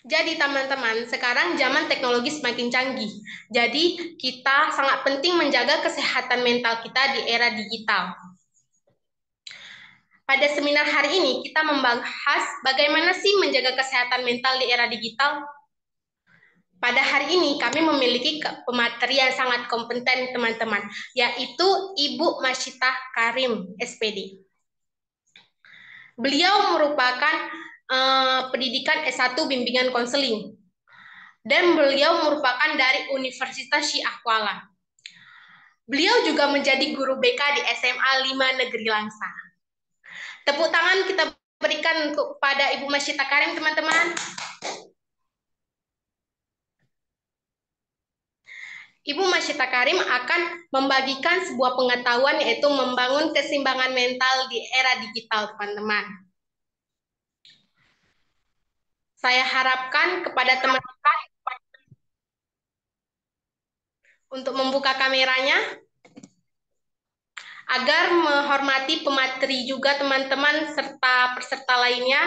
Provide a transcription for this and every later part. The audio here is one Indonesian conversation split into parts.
Jadi teman-teman, sekarang zaman teknologi semakin canggih. Jadi kita sangat penting menjaga kesehatan mental kita di era digital. Pada seminar hari ini kita membahas bagaimana sih menjaga kesehatan mental di era digital. Pada hari ini kami memiliki pemateri yang sangat kompeten teman-teman, yaitu Ibu Masyitah Karim, SPD. Beliau merupakan pendidikan S1 bimbingan konseling dan beliau merupakan dari Universitas Syiah Kuala. Beliau juga menjadi guru BK di SMA 5 Negeri Langsa. Tepuk tangan kita berikan untuk pada Ibu Masyitah Karim, teman-teman. Ibu Masyitah Karim akan membagikan sebuah pengetahuan yaitu membangun keseimbangan mental di era digital, teman-teman. Saya harapkan kepada teman-teman untuk membuka kameranya agar menghormati pemateri juga teman-teman serta peserta lainnya.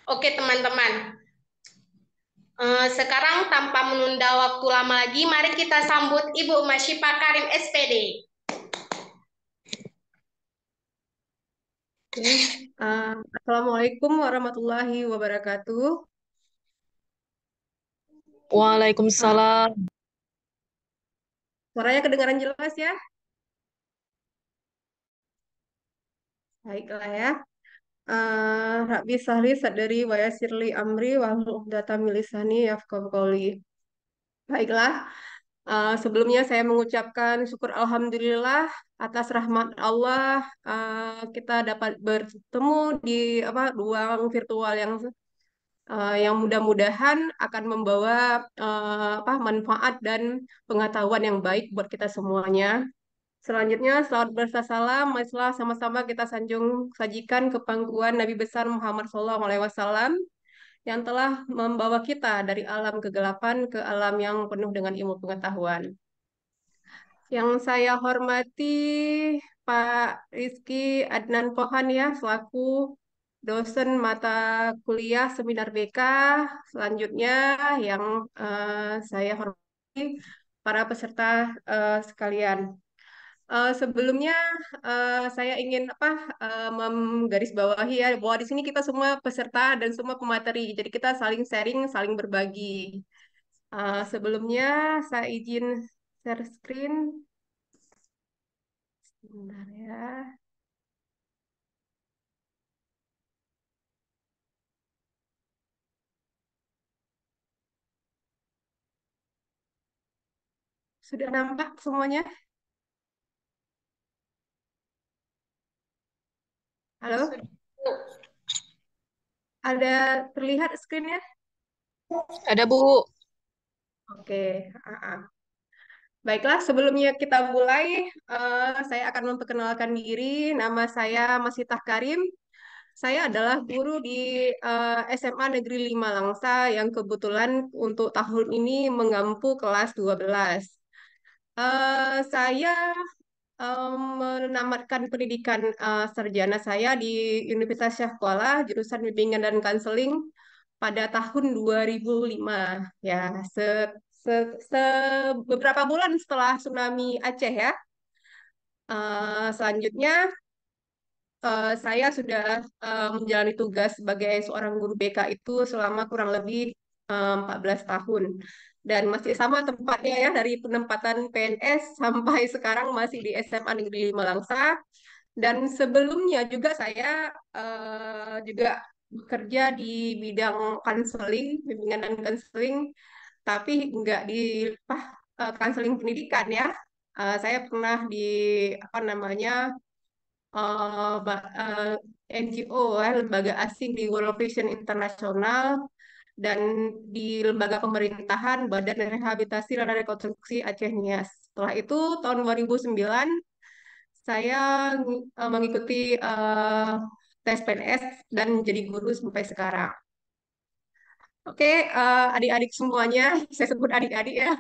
Oke teman-teman, sekarang tanpa menunda waktu lama lagi, mari kita sambut Ibu Masyitah Karim SPD. Oke, Assalamualaikum warahmatullahi wabarakatuh. Uh, Waalaikumsalam. Suaranya kedengaran jelas ya? Baiklah ya. Rabbi sahli sadari wa yassirli amri wa hlul 'uqdatam min lisani yafqahu qawli. Baiklah, sebelumnya saya mengucapkan syukur alhamdulillah atas rahmat Allah, kita dapat bertemu di ruang virtual yang mudah-mudahan akan membawa manfaat dan pengetahuan yang baik buat kita semuanya. Selanjutnya, selawat bersalam, marilah sama-sama kita sajikan ke pangkuan Nabi besar Muhammad SAW yang telah membawa kita dari alam kegelapan ke alam yang penuh dengan ilmu pengetahuan. Yang saya hormati Pak Rizky Adnan Pohan ya, selaku dosen mata kuliah seminar BK. Selanjutnya yang saya hormati para peserta sekalian. Sebelumnya saya ingin menggarisbawahi ya bahwa di sini kita semua peserta dan semua pemateri, jadi kita saling sharing, saling berbagi. Sebelumnya saya izin share screen. Sebentar ya. Sudah nampak semuanya? Halo? Ada terlihat screen-nya? Ada Bu. Oke. ah, ah. Baiklah, sebelumnya kita mulai, saya akan memperkenalkan diri. Nama saya Masitah Karim. Saya adalah guru di SMA Negeri 5 Langsa yang kebetulan untuk tahun ini mengampu kelas 12. Saya menamatkan pendidikan sarjana saya di Universitas Syah Kuala, jurusan Bimbingan dan Konseling pada tahun 2005. Ya, beberapa bulan setelah tsunami Aceh ya. Selanjutnya saya sudah menjalani tugas sebagai seorang guru BK itu selama kurang lebih 14 tahun. Dan masih sama tempatnya ya, dari penempatan PNS sampai sekarang masih di SMA Negeri 5 Langsa. Dan sebelumnya juga saya juga bekerja di bidang konseling, bimbingan dan konseling, tapi nggak di konseling pendidikan ya. Saya pernah di apa namanya NGO ya, lembaga asing di World Vision Internasional dan di lembaga pemerintahan Badan Rehabilitasi dan Rekonstruksi Aceh Nias. Setelah itu tahun 2009 saya mengikuti tes PNS dan jadi guru sampai sekarang. Oke, adik-adik semuanya, saya sebut adik-adik ya.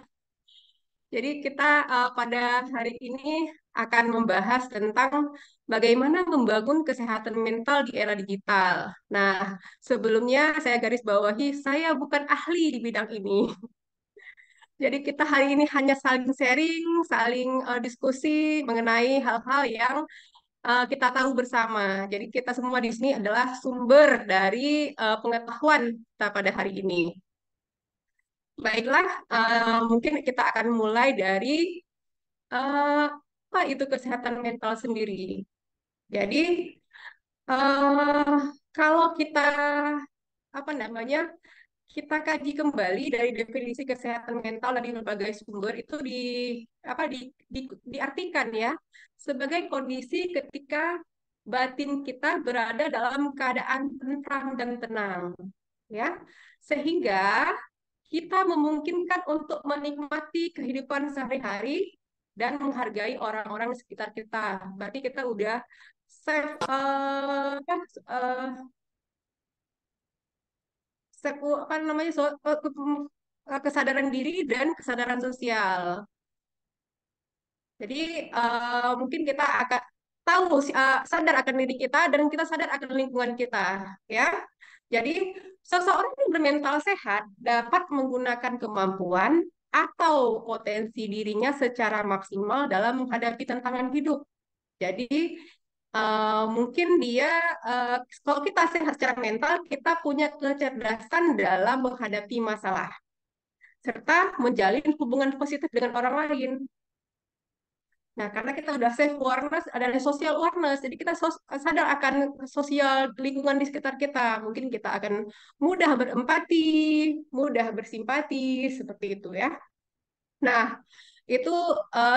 Jadi kita pada hari ini akan membahas tentang bagaimana membangun kesehatan mental di era digital. Nah, sebelumnya saya garis bawahi, saya bukan ahli di bidang ini. Jadi kita hari ini hanya saling sharing, saling diskusi mengenai hal-hal yang kita tahu bersama. Jadi kita semua di sini adalah sumber dari pengetahuan kita pada hari ini. Baiklah, mungkin kita akan mulai dari apa itu kesehatan mental sendiri. Jadi, eh, kalau kita apa namanya kita kaji kembali dari definisi kesehatan mental dari berbagai sumber itu diartikan ya sebagai kondisi ketika batin kita berada dalam keadaan tentram dan tenang, ya, sehingga kita memungkinkan untuk menikmati kehidupan sehari-hari dan menghargai orang-orang di sekitar kita. Berarti kita udah save apa namanya kesadaran diri dan kesadaran sosial. Jadi mungkin kita akan tahu sadar akan diri kita dan kita sadar akan lingkungan kita, ya. Jadi seseorang yang bermental sehat dapat menggunakan kemampuan atau potensi dirinya secara maksimal dalam menghadapi tantangan hidup. Jadi mungkin dia kalau kita sehat secara mental, kita punya kecerdasan dalam menghadapi masalah serta menjalin hubungan positif dengan orang lain. Nah, karena kita udah self awareness, ada social awareness, jadi kita sadar akan sosial lingkungan di sekitar kita. Mungkin kita akan mudah berempati, mudah bersimpati, seperti itu ya. Nah, itu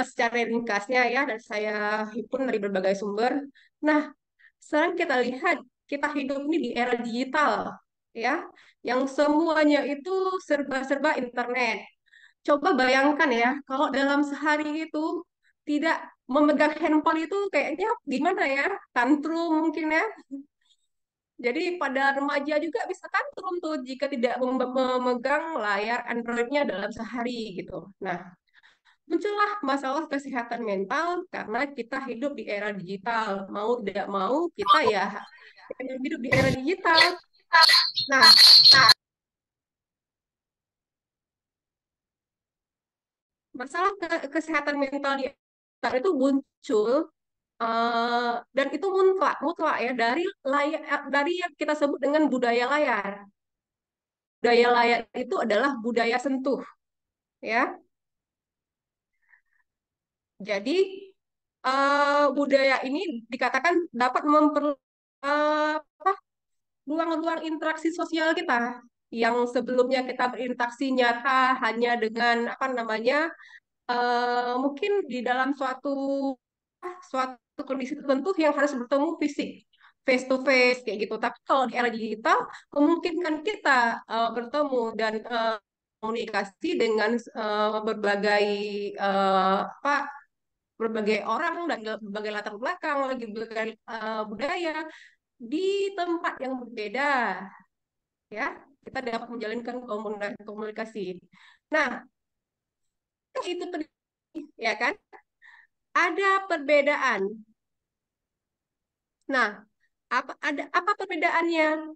secara ringkasnya ya, dan saya himpun dari berbagai sumber. Nah, sekarang kita lihat, kita hidup ini di era digital, ya, yang semuanya itu serba-serba internet. Coba bayangkan ya, kalau dalam sehari itu tidak memegang handphone itu kayaknya gimana ya? Tantrum mungkin ya. Jadi pada remaja juga bisa tantrum tuh jika tidak memegang layar Android-nya dalam sehari gitu. Nah, muncullah masalah kesehatan mental karena kita hidup di era digital. Mau tidak mau kita ya hidup di era digital. Nah, masalah kesehatan mental di era itu muncul dan itu mutlak mutlak ya dari yang kita sebut dengan budaya layar. Budaya layar itu adalah budaya sentuh, ya. Jadi budaya ini dikatakan dapat ruang-ruang interaksi sosial kita yang sebelumnya kita berinteraksi nyata hanya dengan apa namanya mungkin di dalam suatu kondisi tertentu yang harus bertemu fisik, face to face kayak gitu. Tapi kalau di era digital memungkinkan kita bertemu dan komunikasi dengan berbagai apa berbagai orang dan berbagai latar belakang, lagi berbagai budaya di tempat yang berbeda, ya. Kita dapat menjalankan komunikasi. Nah, itu tadi, ya kan? Ada perbedaan. Nah, apa perbedaannya?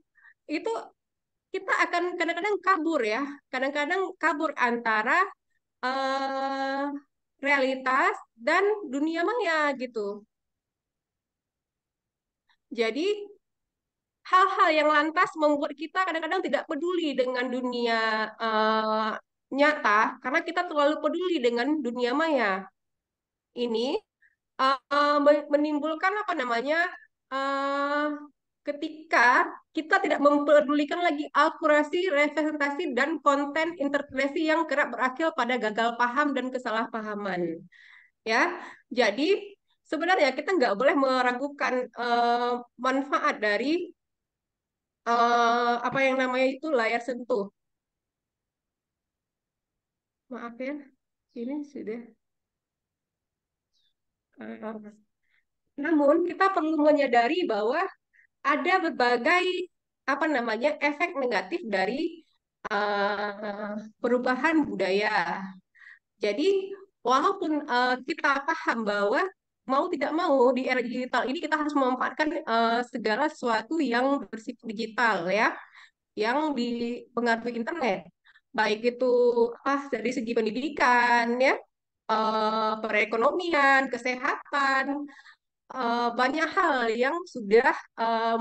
Itu kita akan kadang-kadang kabur ya, kadang-kadang kabur antara eh, realitas dan dunia maya gitu. Jadi hal-hal yang lantas membuat kita kadang-kadang tidak peduli dengan dunia nyata karena kita terlalu peduli dengan dunia maya. Ini menimbulkan apa namanya uh, ketika kita tidak memperdulikan lagi akurasi, representasi, dan konten interpretasi yang kerap berakhir pada gagal paham dan kesalahpahaman. Ya, jadi sebenarnya kita nggak boleh meragukan manfaat dari apa yang namanya itu layar sentuh. Maaf ya, ini sudah. Uh, Namun kita perlu menyadari bahwa ada berbagai apa namanya efek negatif dari perubahan budaya. Jadi walaupun kita paham bahwa mau tidak mau di era digital ini kita harus memanfaatkan segala sesuatu yang bersifat digital ya, yang dipengaruhi internet, baik itu dari segi pendidikan ya, perekonomian, kesehatan, banyak hal yang sudah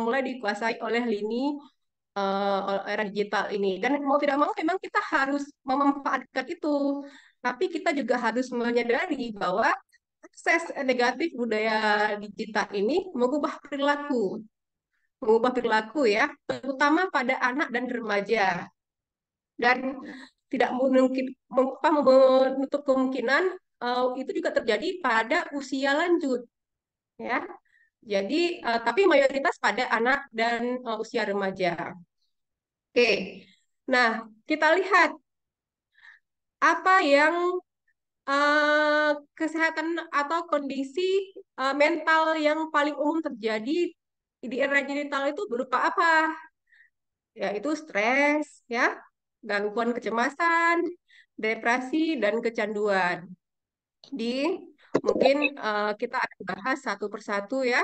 mulai dikuasai oleh lini era digital ini. Dan mau tidak mau memang kita harus memanfaatkan itu. Tapi kita juga harus menyadari bahwa akses negatif budaya digital ini mengubah perilaku ya, terutama pada anak dan remaja. Dan tidak mungkin menutup kemungkinan itu juga terjadi pada usia lanjut ya. Jadi tapi mayoritas pada anak dan usia remaja. Oke. Nah, kita lihat apa yang eh, kesehatan atau kondisi mental yang paling umum terjadi di era digital itu berupa apa? Yaitu stres, ya, gangguan kecemasan, depresi, dan kecanduan. Di mungkin kita akan bahas satu persatu ya.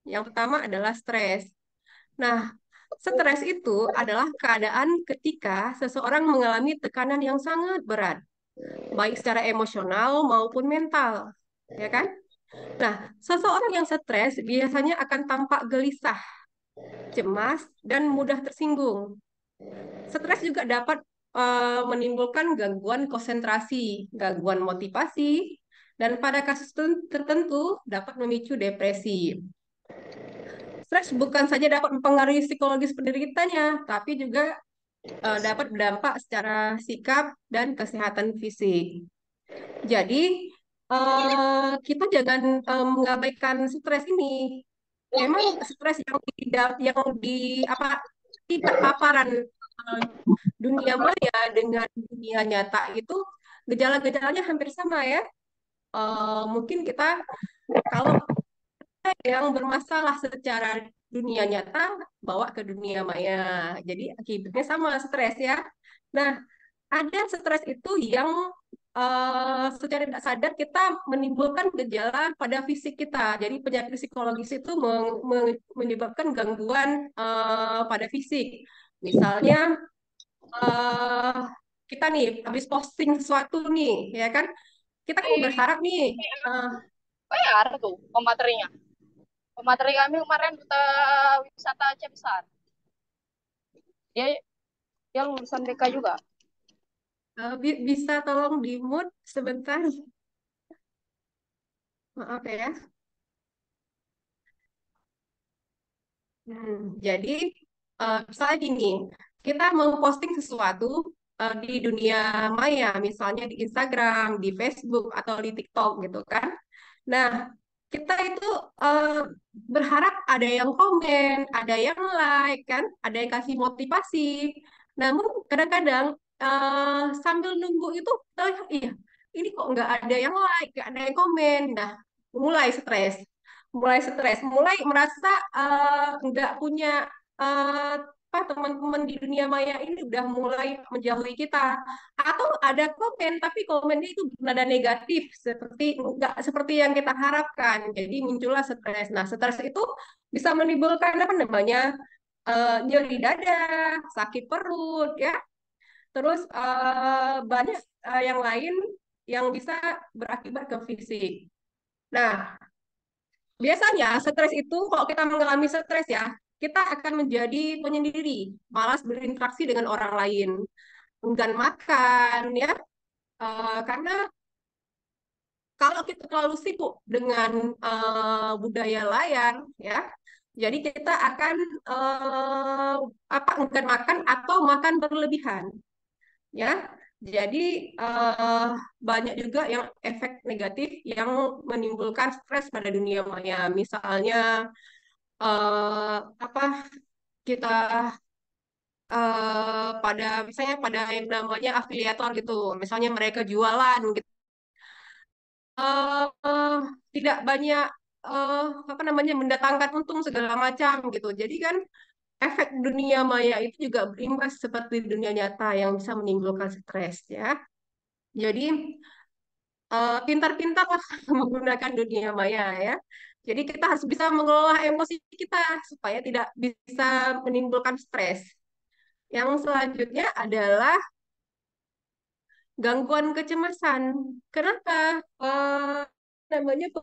Yang pertama adalah stres. Nah, stres itu adalah keadaan ketika seseorang mengalami tekanan yang sangat berat, baik secara emosional maupun mental, ya kan? Nah, seseorang yang stres biasanya akan tampak gelisah, cemas, dan mudah tersinggung. Stres juga dapat menimbulkan gangguan konsentrasi, gangguan motivasi, dan pada kasus tertentu dapat memicu depresi. Stres bukan saja dapat mempengaruhi psikologis penderitanya, tapi juga dapat berdampak secara sikap dan kesehatan fisik. Jadi, kita jangan mengabaikan stres ini. Memang stres yang di apa tidak paparan eh, dunia maya dengan dunia nyata itu gejala-gejalanya hampir sama ya. Mungkin kita kalau yang bermasalah secara dunia nyata bawa ke dunia maya. Jadi akibatnya sama stres ya. Nah, ada stres itu yang secara tidak sadar kita menimbulkan gejala pada fisik kita. Jadi penyakit psikologis itu menyebabkan gangguan pada fisik. Misalnya eh, kita nih habis posting sesuatu nih, ya kan? Kita kan berharap nih, eh, Oh ya, ada tuh pematerinya. Pemateri kami kemarin duta wisata Aceh Besar. Dia dia lulusan BK juga. bisa tolong di mute sebentar, maaf ya. Jadi misalnya gini, kita mau posting sesuatu di dunia maya, misalnya di Instagram, di Facebook, atau di TikTok gitu kan. Nah, kita itu eh, berharap ada yang komen, ada yang like kan, ada yang kasih motivasi. Namun kadang-kadang sambil nunggu itu, oh iya, ini kok nggak ada yang like, nggak ada yang komen. Nah, mulai stres, mulai merasa nggak punya eh, apa teman-teman di dunia maya ini udah mulai menjauhi kita, atau ada komen tapi komennya itu nada negatif seperti nggak seperti yang kita harapkan, jadi muncullah stres. Nah, stres itu bisa menimbulkan apa namanya nyeri dada, sakit perut ya, terus banyak yang lain yang bisa berakibat ke fisik. Nah, biasanya stres itu kalau kita mengalami stres ya, kita akan menjadi penyendiri, malas berinteraksi dengan orang lain, enggan makan ya. Karena kalau kita terlalu sibuk dengan budaya layar ya, jadi kita akan eh, apa enggan makan atau makan berlebihan ya. Jadi eh, banyak juga yang efek negatif yang menimbulkan stres pada dunia maya. Misalnya apa kita pada misalnya pada yang namanya afiliator gitu, misalnya mereka jualan gitu, eh, tidak banyak eh, apa namanya mendatangkan untung segala macam gitu. Jadi kan efek dunia maya itu juga berimbas seperti dunia nyata yang bisa menimbulkan stres ya. Jadi pintar-pintar lah menggunakan dunia maya ya. Jadi kita harus bisa mengelola emosi kita supaya tidak bisa menimbulkan stres. Yang selanjutnya adalah gangguan kecemasan. Kenapa namanya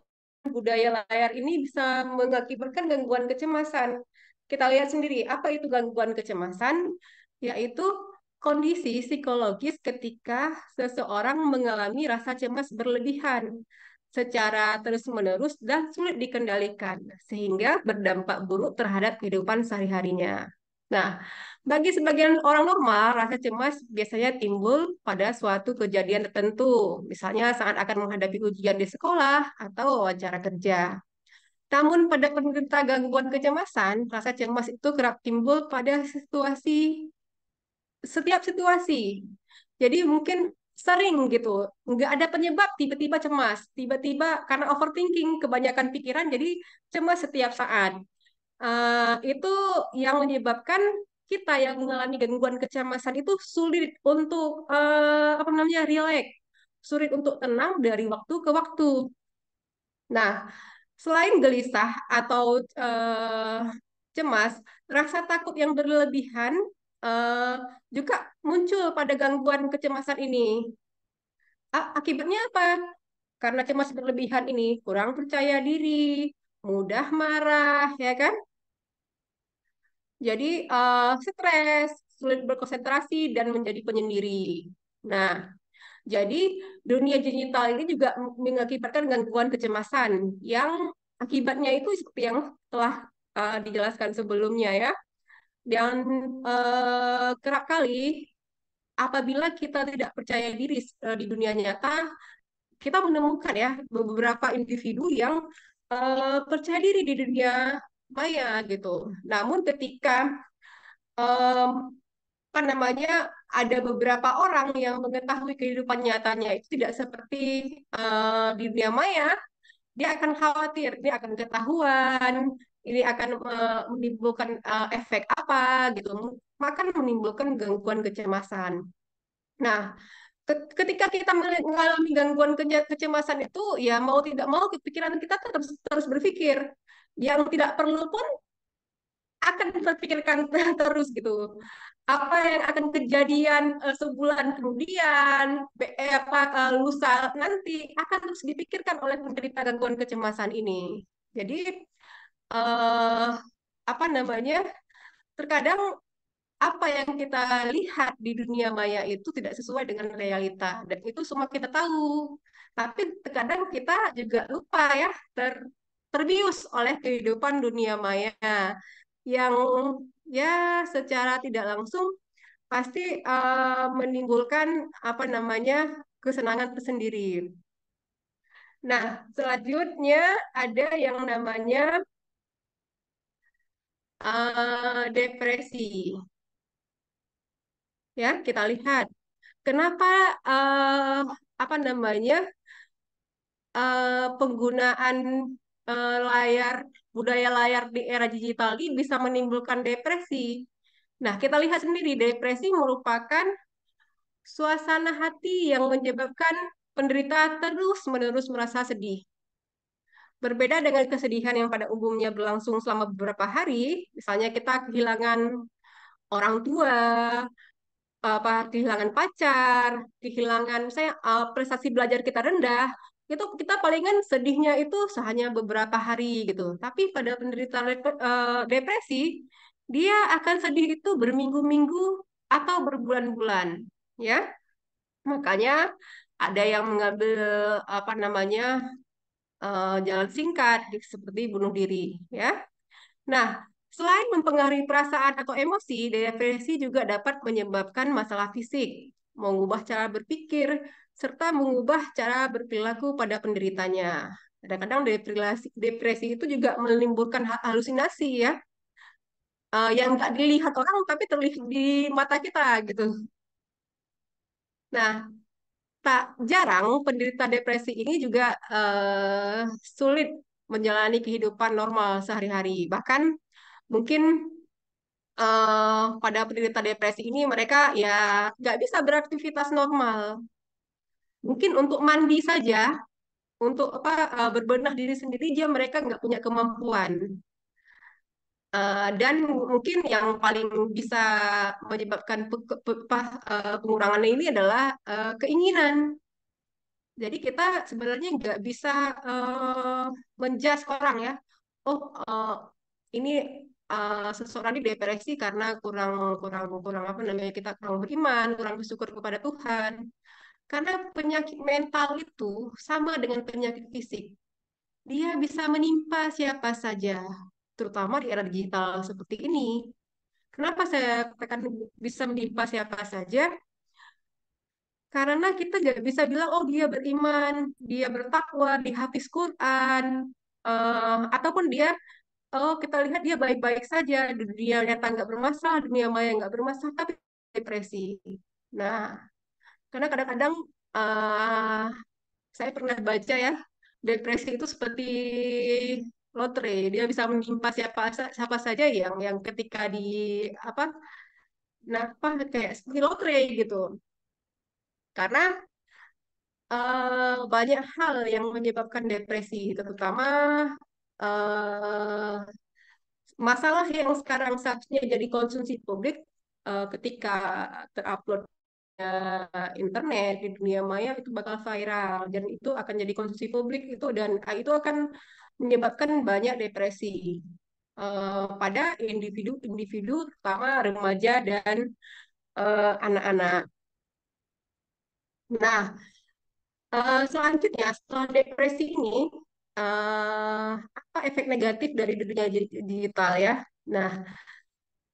budaya layar ini bisa mengakibatkan gangguan kecemasan? Kita lihat sendiri, apa itu gangguan kecemasan? Yaitu kondisi psikologis ketika seseorang mengalami rasa cemas berlebihan secara terus-menerus dan sulit dikendalikan, sehingga berdampak buruk terhadap kehidupan sehari-harinya. Nah, bagi sebagian orang normal, rasa cemas biasanya timbul pada suatu kejadian tertentu, misalnya saat akan menghadapi ujian di sekolah atau wawancara kerja. Namun pada penderita gangguan kecemasan, rasa cemas itu kerap timbul pada setiap situasi. Jadi mungkin sering gitu, nggak ada penyebab tiba-tiba cemas, tiba-tiba karena overthinking, kebanyakan pikiran jadi cemas setiap saat. Itu yang menyebabkan kita yang mengalami gangguan kecemasan itu sulit untuk apa namanya rileks, sulit untuk tenang dari waktu ke waktu. Nah, selain gelisah atau cemas, rasa takut yang berlebihan eh, juga muncul pada gangguan kecemasan ini. Akibatnya apa? Karena cemas berlebihan ini kurang percaya diri, mudah marah, ya kan? Jadi stres, sulit berkonsentrasi dan menjadi penyendiri. Nah, jadi dunia digital ini juga mengakibatkan gangguan kecemasan yang akibatnya itu seperti yang telah dijelaskan sebelumnya ya. Dan kerap kali apabila kita tidak percaya diri di dunia nyata, kita menemukan ya beberapa individu yang percaya diri di dunia maya gitu. Namun ketika em, apa namanya ada beberapa orang yang mengetahui kehidupan nyatanya itu tidak seperti di dunia maya, dia akan khawatir, dia akan ketahuan, ini akan menimbulkan efek apa gitu, maka menimbulkan gangguan kecemasan. Nah, ketika kita mengalami gangguan kecemasan itu, ya mau tidak mau pikiran kita terus terus berpikir, yang tidak perlu pun akan terpikirkan terus gitu. Apa yang akan kejadian sebulan kemudian, apa lusa nanti akan terus dipikirkan oleh penderita gangguan kecemasan ini. Jadi eh, apa namanya? Terkadang apa yang kita lihat di dunia maya itu tidak sesuai dengan realita dan itu semua kita tahu. Tapi terkadang kita juga lupa ya terbius oleh kehidupan dunia maya yang ya secara tidak langsung pasti menimbulkan apa namanya kesenangan tersendiri. Nah, selanjutnya ada yang namanya depresi. Ya, kita lihat kenapa eh, apa namanya penggunaan layar budaya layar di era digital ini bisa menimbulkan depresi. Nah, kita lihat sendiri depresi merupakan suasana hati yang menyebabkan penderita terus-menerus merasa sedih. Berbeda dengan kesedihan yang pada umumnya berlangsung selama beberapa hari, misalnya kita kehilangan orang tua, apa kehilangan pacar, kehilangan saya prestasi belajar kita rendah, itu kita palingan sedihnya itu hanya beberapa hari gitu. Tapi pada penderita depresi, dia akan sedih itu berminggu-minggu atau berbulan-bulan, ya. Makanya ada yang mengambil apa namanya jalan singkat seperti bunuh diri, ya. Nah, selain mempengaruhi perasaan atau emosi, depresi juga dapat menyebabkan masalah fisik, mengubah cara berpikir, serta mengubah cara berperilaku pada penderitanya. Kadang-kadang depresi itu juga menimbulkan halusinasi ya, yang nggak dilihat orang tapi terlihat di mata kita gitu. Nah, tak jarang penderita depresi ini juga sulit menjalani kehidupan normal sehari-hari. Bahkan mungkin pada penderita depresi ini mereka ya nggak bisa beraktivitas normal. mungkin untuk mandi saja, untuk apa berbenah diri sendiri dia mereka nggak punya kemampuan. Dan mungkin yang paling bisa menyebabkan pengurangannya ini adalah keinginan. Jadi kita sebenarnya nggak bisa menjudge orang ya. Oh, ini seseorang ini depresi karena kurang kurang kurang apa namanya kita kurang beriman, kurang bersyukur kepada Tuhan. Karena penyakit mental itu sama dengan penyakit fisik. Dia bisa menimpa siapa saja, terutama di era digital seperti ini. Kenapa saya katakan bisa menimpa siapa saja? Karena kita nggak bisa bilang, oh dia beriman, dia bertakwa, dia hafiz Quran, ataupun dia, oh kita lihat dia baik-baik saja, dunia nyata nggak bermasalah, dunia maya nggak bermasalah, tapi depresi. Nah, karena kadang-kadang eh, saya pernah baca ya, depresi itu seperti lotre, dia bisa menimpa siapa saja yang ketika di apa, nah apa kayak seperti lotre gitu. Karena banyak hal yang menyebabkan depresi, terutama eh, masalah yang sekarang seharusnya jadi konsumsi publik ketika terupload internet di dunia maya itu bakal viral dan itu akan jadi konsumsi publik itu dan itu akan menyebabkan banyak depresi pada individu-individu, terutama remaja dan anak-anak. Nah, selanjutnya, setelah depresi ini, apa efek negatif dari dunia digital ya? Nah,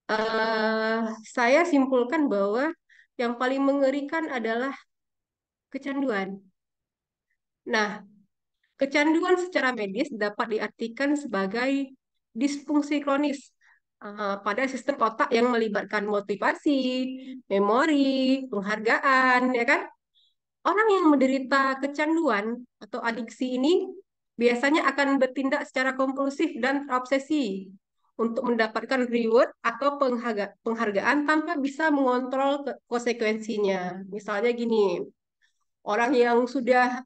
eh, saya simpulkan bahwa yang paling mengerikan adalah kecanduan. Nah, kecanduan secara medis dapat diartikan sebagai disfungsi kronis pada sistem otak yang melibatkan motivasi, memori, penghargaan, ya kan? Orang yang menderita kecanduan atau adiksi ini biasanya akan bertindak secara kompulsif dan terobsesi untuk mendapatkan reward atau penghargaan tanpa bisa mengontrol konsekuensinya. Misalnya gini, orang yang sudah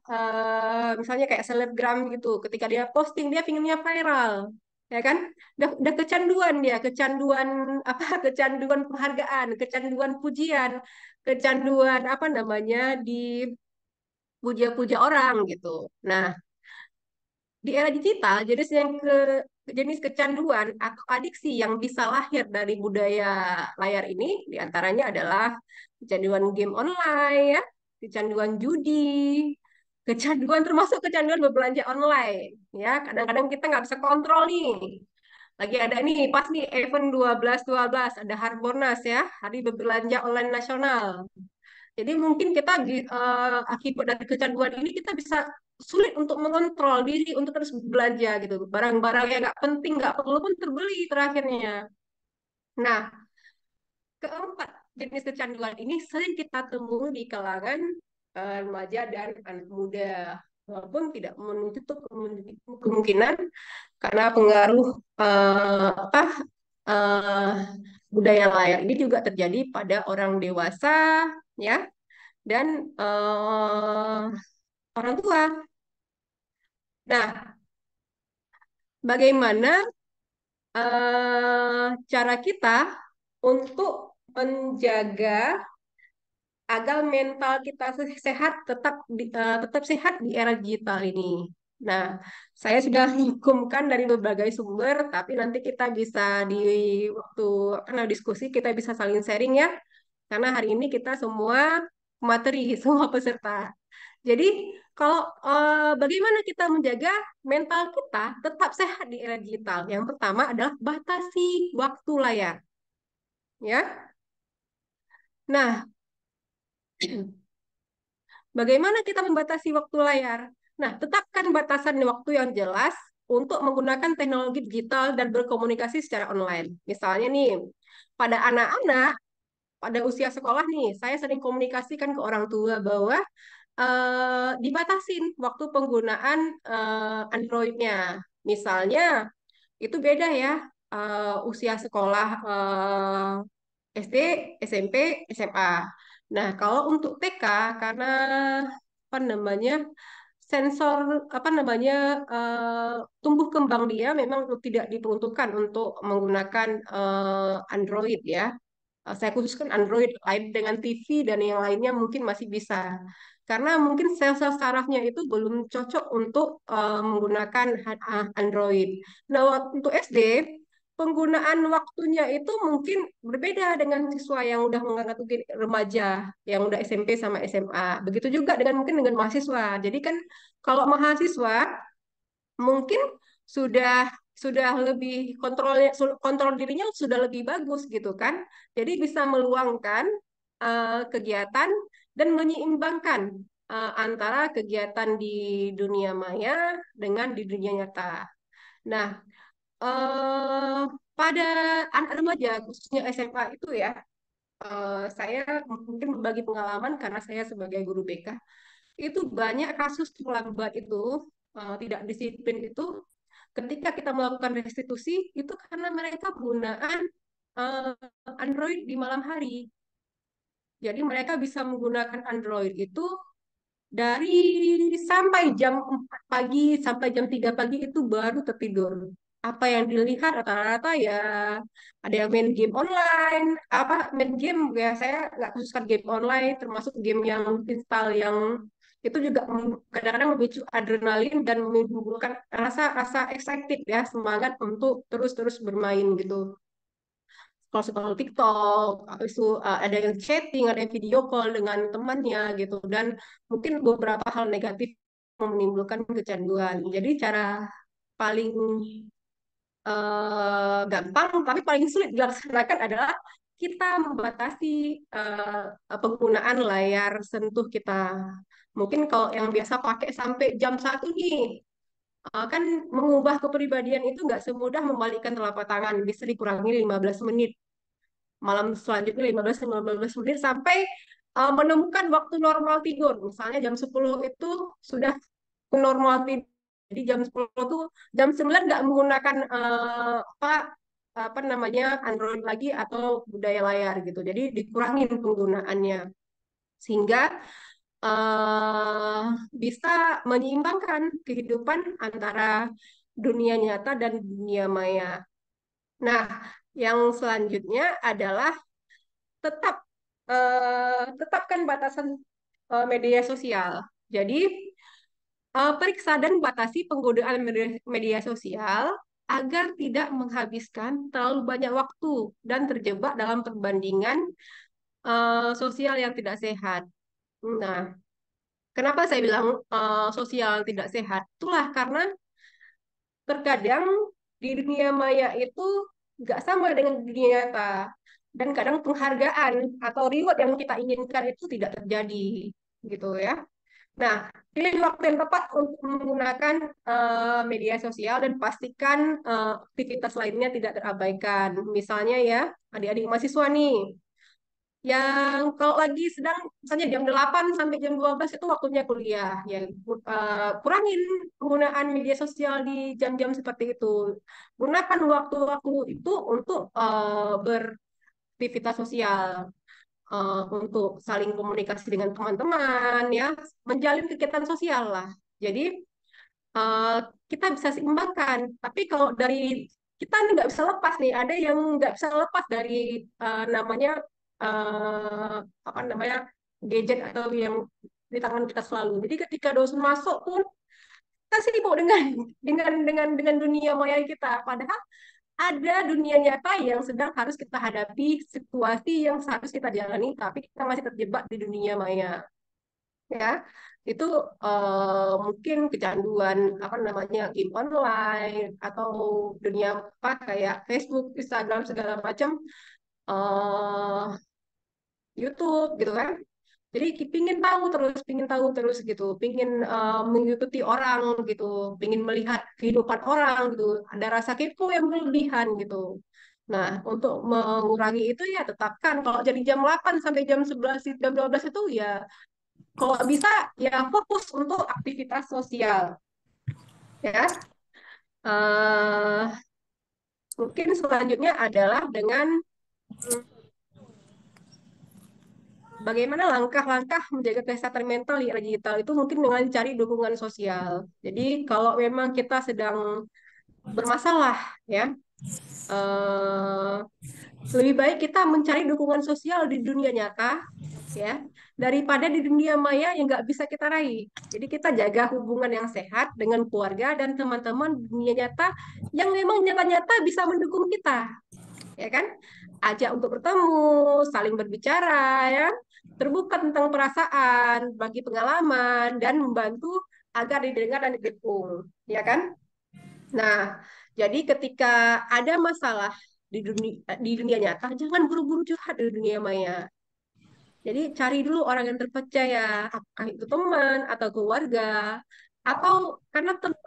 misalnya kayak selebgram gitu, ketika dia posting dia pinginnya viral, ya kan? Udah kecanduan dia, kecanduan apa? Kecanduan penghargaan, kecanduan pujian, kecanduan apa namanya di puja-puja orang gitu. Nah, di era digital, jenis kecanduan atau adiksi yang bisa lahir dari budaya layar ini diantaranya adalah kecanduan game online, ya, kecanduan judi, kecanduan termasuk kecanduan berbelanja online. Ya, kadang-kadang kita nggak bisa kontrol nih. Lagi ada nih, pas nih event 12.12 ada Harbolnas ya, Hari Berbelanja Online Nasional. Jadi mungkin kita akibat dari kecanduan ini kita bisa sulit untuk mengontrol diri untuk terus belanja gitu. Barang-barang yang nggak penting, nggak perlu pun terbeli terakhirnya. Nah, keempat jenis kecanduan ini sering kita temui di kalangan remaja dan anak muda. Walaupun tidak menutup kemungkinan karena pengaruh apa eh, budaya layar ini juga terjadi pada orang dewasa, ya, dan orang tua. Nah, bagaimana cara kita untuk menjaga agar mental kita sehat tetap sehat di era digital ini? Nah, saya sudah hukumkan dari berbagai sumber, tapi nanti kita bisa di waktu karena diskusi kita bisa saling sharing ya, karena hari ini kita semua materi, semua peserta. Jadi, kalau bagaimana kita menjaga mental kita tetap sehat di era digital? Yang pertama adalah batasi waktu layar, ya. Nah, bagaimana kita membatasi waktu layar? Nah, tetapkan batasan waktu yang jelas untuk menggunakan teknologi digital dan berkomunikasi secara online. Misalnya nih, pada anak-anak pada usia sekolah nih, saya sering komunikasikan ke orang tua bahwa dibatasin waktu penggunaan Android-nya. Misalnya, itu beda ya, usia sekolah SD, SMP, SMA. Nah, kalau untuk TK, karena apa namanya sensor apa namanya tumbuh kembang dia memang tidak diperuntukkan untuk menggunakan Android ya. Saya khususkan Android, lain dengan TV dan yang lainnya mungkin masih bisa. Karena mungkin sel-sel sarafnya itu belum cocok untuk menggunakan Android. Nah, untuk SD, penggunaan waktunya itu mungkin berbeda dengan siswa yang udah mungkin remaja, yang udah SMP sama SMA. Begitu juga dengan mungkin dengan mahasiswa. Jadi kan kalau mahasiswa mungkin sudah lebih kontrol dirinya sudah lebih bagus gitu kan. Jadi bisa meluangkan kegiatan dan menyeimbangkan antara kegiatan di dunia maya dengan di dunia nyata. Nah, eh, pada anak remaja khususnya SMA itu ya, saya mungkin berbagi pengalaman karena saya sebagai guru BK itu banyak kasus terlambat itu tidak disiplin itu ketika kita melakukan restitusi itu karena mereka penggunaan eh, Android di malam hari. Jadi mereka bisa menggunakan Android itu dari sampai jam 4 pagi sampai jam 3 pagi itu baru tertidur. Apa yang dilihat rata-rata ya ada yang main game online, apa main game ya saya nggak khususkan game online, termasuk game yang install yang itu juga kadang-kadang memicu adrenalin dan menimbulkan rasa-rasa excited ya, semangat untuk terus-terus bermain gitu scroll-scroll TikTok, habis itu ada yang chatting, ada yang video call dengan temannya gitu, dan mungkin beberapa hal negatif yang menimbulkan kecanduan. Jadi cara paling gampang tapi paling sulit dilaksanakan adalah kita membatasi penggunaan layar sentuh kita. Mungkin kalau yang biasa pakai sampai jam 1 nih, kan mengubah kepribadian itu nggak semudah membalikkan telapak tangan, bisa dikurangi 15 menit malam selanjutnya 15 menit sampai menemukan waktu normal tidur. Misalnya jam 10 itu sudah normal tidur. Jadi jam 10 tuh jam 9 nggak menggunakan apa namanya Android lagi atau budaya layar gitu. Jadi dikurangin penggunaannya sehingga uh, bisa menyeimbangkan kehidupan antara dunia nyata dan dunia maya. Nah, yang selanjutnya adalah tetap tetapkan batasan media sosial. Jadi periksa dan batasi penggunaan media sosial agar tidak menghabiskan terlalu banyak waktu dan terjebak dalam perbandingan sosial yang tidak sehat. Nah, kenapa saya bilang sosial tidak sehat? Itulah karena terkadang di dunia maya itu nggak sama dengan dunia nyata. Dan kadang penghargaan atau reward yang kita inginkan itu tidak terjadi, gitu ya. Nah, pilih waktu yang tepat untuk menggunakan media sosial dan pastikan aktivitas lainnya tidak terabaikan. Misalnya ya, adik-adik mahasiswa nih, yang kalau lagi sedang misalnya jam 8 sampai jam 12 itu waktunya kuliah ya kurangin penggunaan media sosial di jam-jam seperti itu, gunakan waktu-waktu itu untuk beraktivitas sosial, untuk saling komunikasi dengan teman-teman ya, menjalin kegiatan sosial lah. Jadi eh, kita bisa seimbangkan, tapi kalau dari kita nih nggak bisa lepas nih, ada yang nggak bisa lepas dari namanya eh, apa namanya gadget atau yang di tangan kita selalu. Jadi ketika dosen masuk pun kita sibuk dengan dunia maya kita. Padahal ada dunia nyata yang sedang harus kita hadapi, situasi yang harus kita jalani, tapi kita masih terjebak di dunia maya. Ya, itu mungkin kecanduan apa namanya game online atau dunia apa kayak Facebook, Instagram segala macam, eh YouTube gitu kan. Jadi pingin tahu terus gitu, pingin mengikuti orang gitu, pingin melihat kehidupan orang gitu, ada rasa kepo yang berlebihan gitu. Nah, untuk mengurangi itu ya tetapkan kalau jadi jam 8 sampai jam 11, jam 12 itu ya kalau bisa ya fokus untuk aktivitas sosial ya. Eh, Mungkin selanjutnya adalah dengan bagaimana langkah-langkah menjaga kesehatan mental di era digital itu mungkin dengan cari dukungan sosial. Jadi kalau memang kita sedang bermasalah ya, eh, lebih baik kita mencari dukungan sosial di dunia nyata ya daripada di dunia maya yang nggak bisa kita raih. Jadi kita jaga hubungan yang sehat dengan keluarga dan teman-teman di dunia nyata yang memang nyata-nyata bisa mendukung kita, ya kan? Ajak untuk bertemu, saling berbicara, ya, terbuka tentang perasaan, bagi pengalaman dan membantu agar didengar dan didukung, ya kan? Nah, jadi ketika ada masalah di dunia nyata, jangan buru-buru curhat di dunia maya. Jadi cari dulu orang yang terpercaya, apakah itu teman atau keluarga, atau karena teman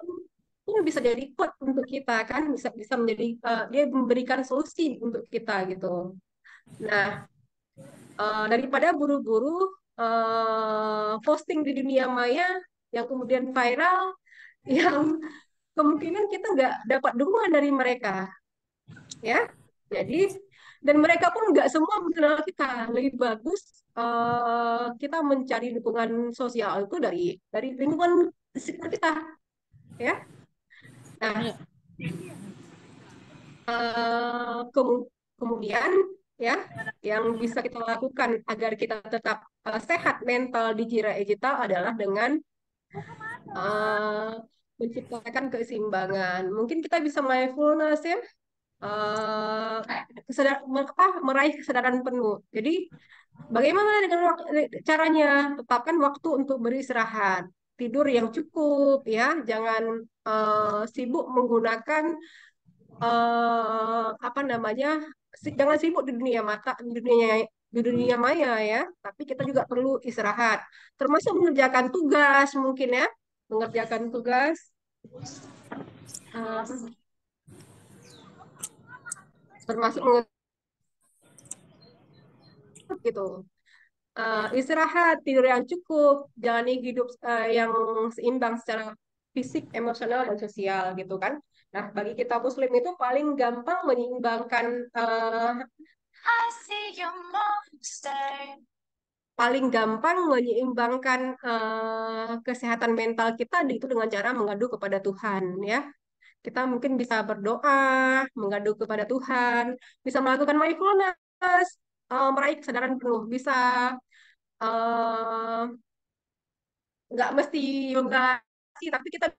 pun bisa jadi quote untuk kita kan, bisa bisa menjadi dia memberikan solusi untuk kita gitu. Nah, daripada buru-buru posting di dunia maya yang kemudian viral, yang kemungkinan kita nggak dapat dukungan dari mereka, ya. Jadi dan mereka pun nggak semua mengenal kita. Lebih bagus kita mencari dukungan sosial itu dari lingkungan sekitar kita, ya. Nah, Iya. kemudian ya yang bisa kita lakukan agar kita tetap sehat mental di era digital adalah dengan eh, menciptakan keseimbangan. Mungkin kita bisa mindfulness ya, meraih kesadaran penuh. Jadi bagaimana dengan caranya? Tetapkan waktu untuk beristirahat, tidur yang cukup ya, jangan sibuk menggunakan apa namanya, jangan sibuk di dunia mata, di dunia maya ya, tapi kita juga perlu istirahat, termasuk mengerjakan tugas mungkin ya, mengerjakan tugas, eh, termasuk gitu. Istirahat, tidur yang cukup, jalani hidup yang seimbang secara fisik, emosional, dan sosial gitu kan. Nah, bagi kita Muslim itu paling gampang menyeimbangkan paling gampang menyeimbangkan kesehatan mental kita itu dengan cara mengadu kepada Tuhan ya. Kita mungkin bisa berdoa, mengadu kepada Tuhan, bisa melakukan mindfulness, meraih kesadaran penuh, bisa eh, nggak mesti yoga sih, tapi kita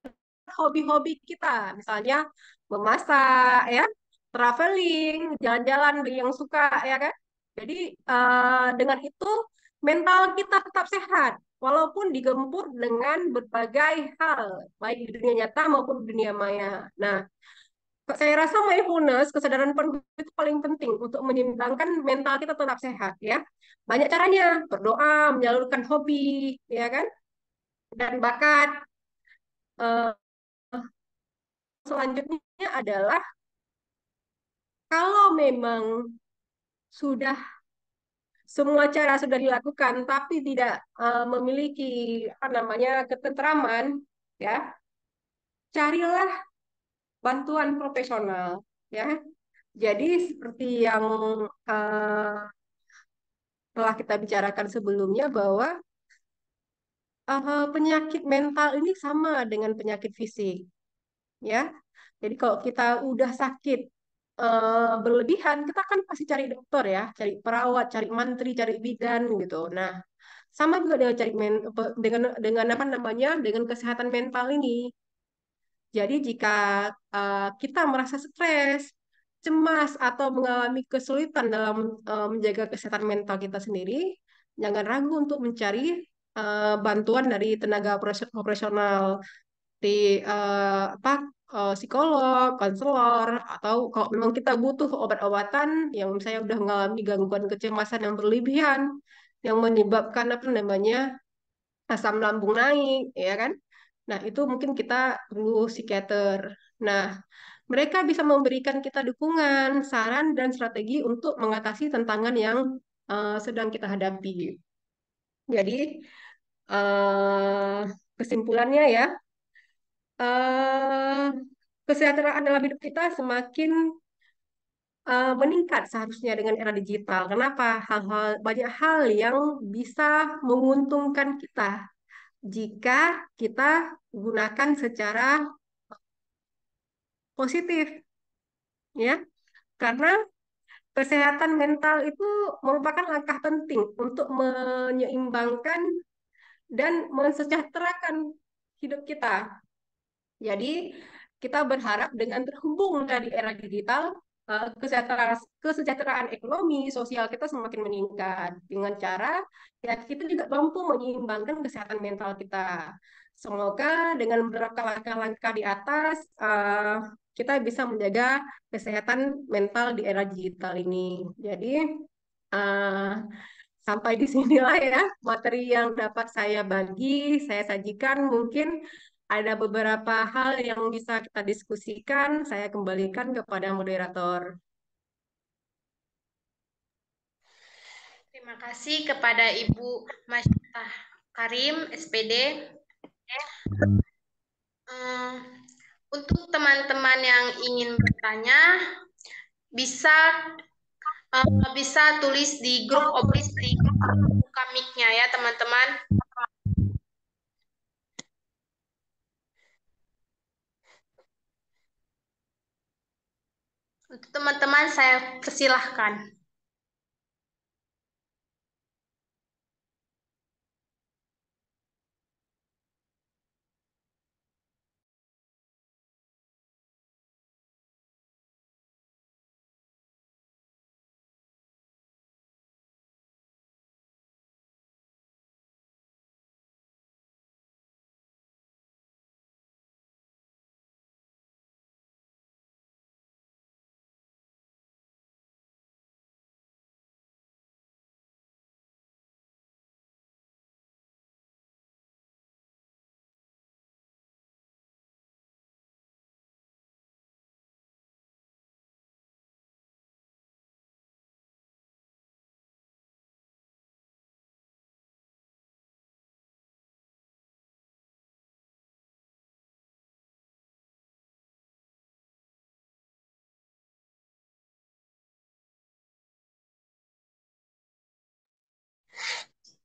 hobi-hobi kita, misalnya memasak, ya, traveling, jalan-jalan bagi yang suka, ya kan? Jadi dengan itu mental kita tetap sehat, walaupun digempur dengan berbagai hal, baik di dunia nyata maupun di dunia maya. Nah, saya rasa mindfulness, kesadaran penuh itu paling penting untuk menyeimbangkan mental kita tetap sehat, ya. Banyak caranya, berdoa, menyalurkan hobi, ya kan? Dan bakat. Eh, Selanjutnya adalah kalau memang sudah semua cara sudah dilakukan tapi tidak memiliki apa namanya ketentraman, ya, carilah bantuan profesional, ya. Jadi seperti yang eh, telah kita bicarakan sebelumnya bahwa penyakit mental ini sama dengan penyakit fisik, ya. Jadi kalau kita udah sakit berlebihan, kita kan pasti cari dokter ya, cari perawat, cari mantri, cari bidan gitu. Nah, sama juga dengan dengan apa namanya, dengan kesehatan mental ini. Jadi jika kita merasa stres, cemas atau mengalami kesulitan dalam menjaga kesehatan mental kita sendiri, jangan ragu untuk mencari bantuan dari tenaga operasional di apa psikolog, konselor, atau kalau memang kita butuh obat-obatan yang misalnya udah mengalami gangguan kecemasan yang berlebihan yang menyebabkan apa namanya asam lambung naik, ya kan? Nah, itu mungkin kita perlu psikiater. Nah, mereka bisa memberikan kita dukungan, saran, dan strategi untuk mengatasi tantangan yang sedang kita hadapi. Jadi, kesimpulannya ya, eh, kesejahteraan dalam hidup kita semakin meningkat seharusnya dengan era digital. Kenapa? Banyak hal yang bisa menguntungkan kita jika kita gunakan secara positif, ya. Karena kesehatan mental itu merupakan langkah penting untuk menyeimbangkan dan mensejahterakan hidup kita. Jadi, kita berharap dengan terhubungnya di era digital, kesejahteraan ekonomi, sosial kita semakin meningkat. Dengan cara, ya kita juga mampu menyeimbangkan kesehatan mental kita. Semoga dengan menerapkan langkah-langkah di atas, kita bisa menjaga kesehatan mental di era digital ini. Jadi, uh, sampai di sinilah ya materi yang dapat saya sajikan. Mungkin ada beberapa hal yang bisa kita diskusikan. Saya kembalikan kepada moderator. Terima kasih kepada Ibu Masyidah Karim, SPD. Untuk teman-teman yang ingin bertanya, bisa bisa tulis di grup obris di buka mic-nya ya teman-teman. Untuk teman-teman saya persilahkan.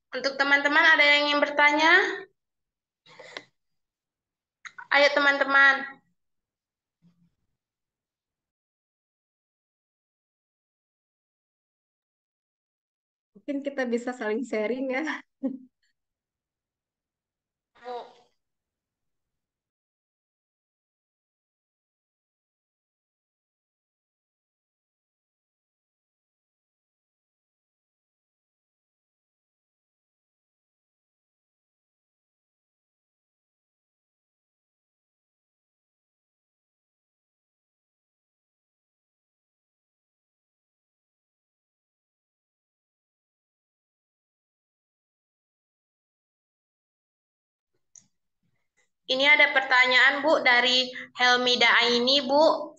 Untuk teman-teman ada yang ingin bertanya? Ayo teman-teman. Mungkin kita bisa saling sharing ya. Ini ada pertanyaan Bu dari Helmida Aini Bu.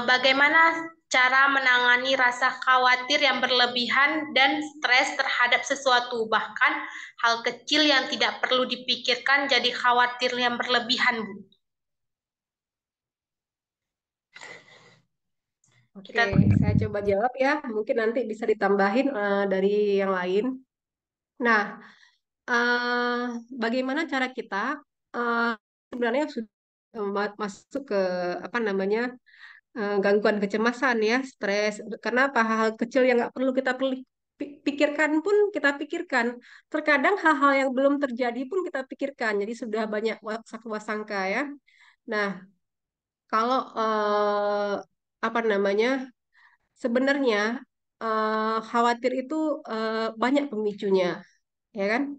Bagaimana cara menangani rasa khawatir yang berlebihan dan stres terhadap sesuatu, bahkan hal kecil yang tidak perlu dipikirkan jadi khawatir yang berlebihan Bu. Oke, saya coba jawab ya. Mungkin nanti bisa ditambahin dari yang lain. Nah, bagaimana cara kita sebenarnya sudah masuk ke apa namanya gangguan kecemasan ya, stres. Karena apa hal-hal kecil yang nggak perlu kita pikirkan pun kita pikirkan. Terkadang hal-hal yang belum terjadi pun kita pikirkan. Jadi sudah banyak wasangka ya. Nah, kalau apa namanya sebenarnya khawatir itu banyak pemicunya, ya kan?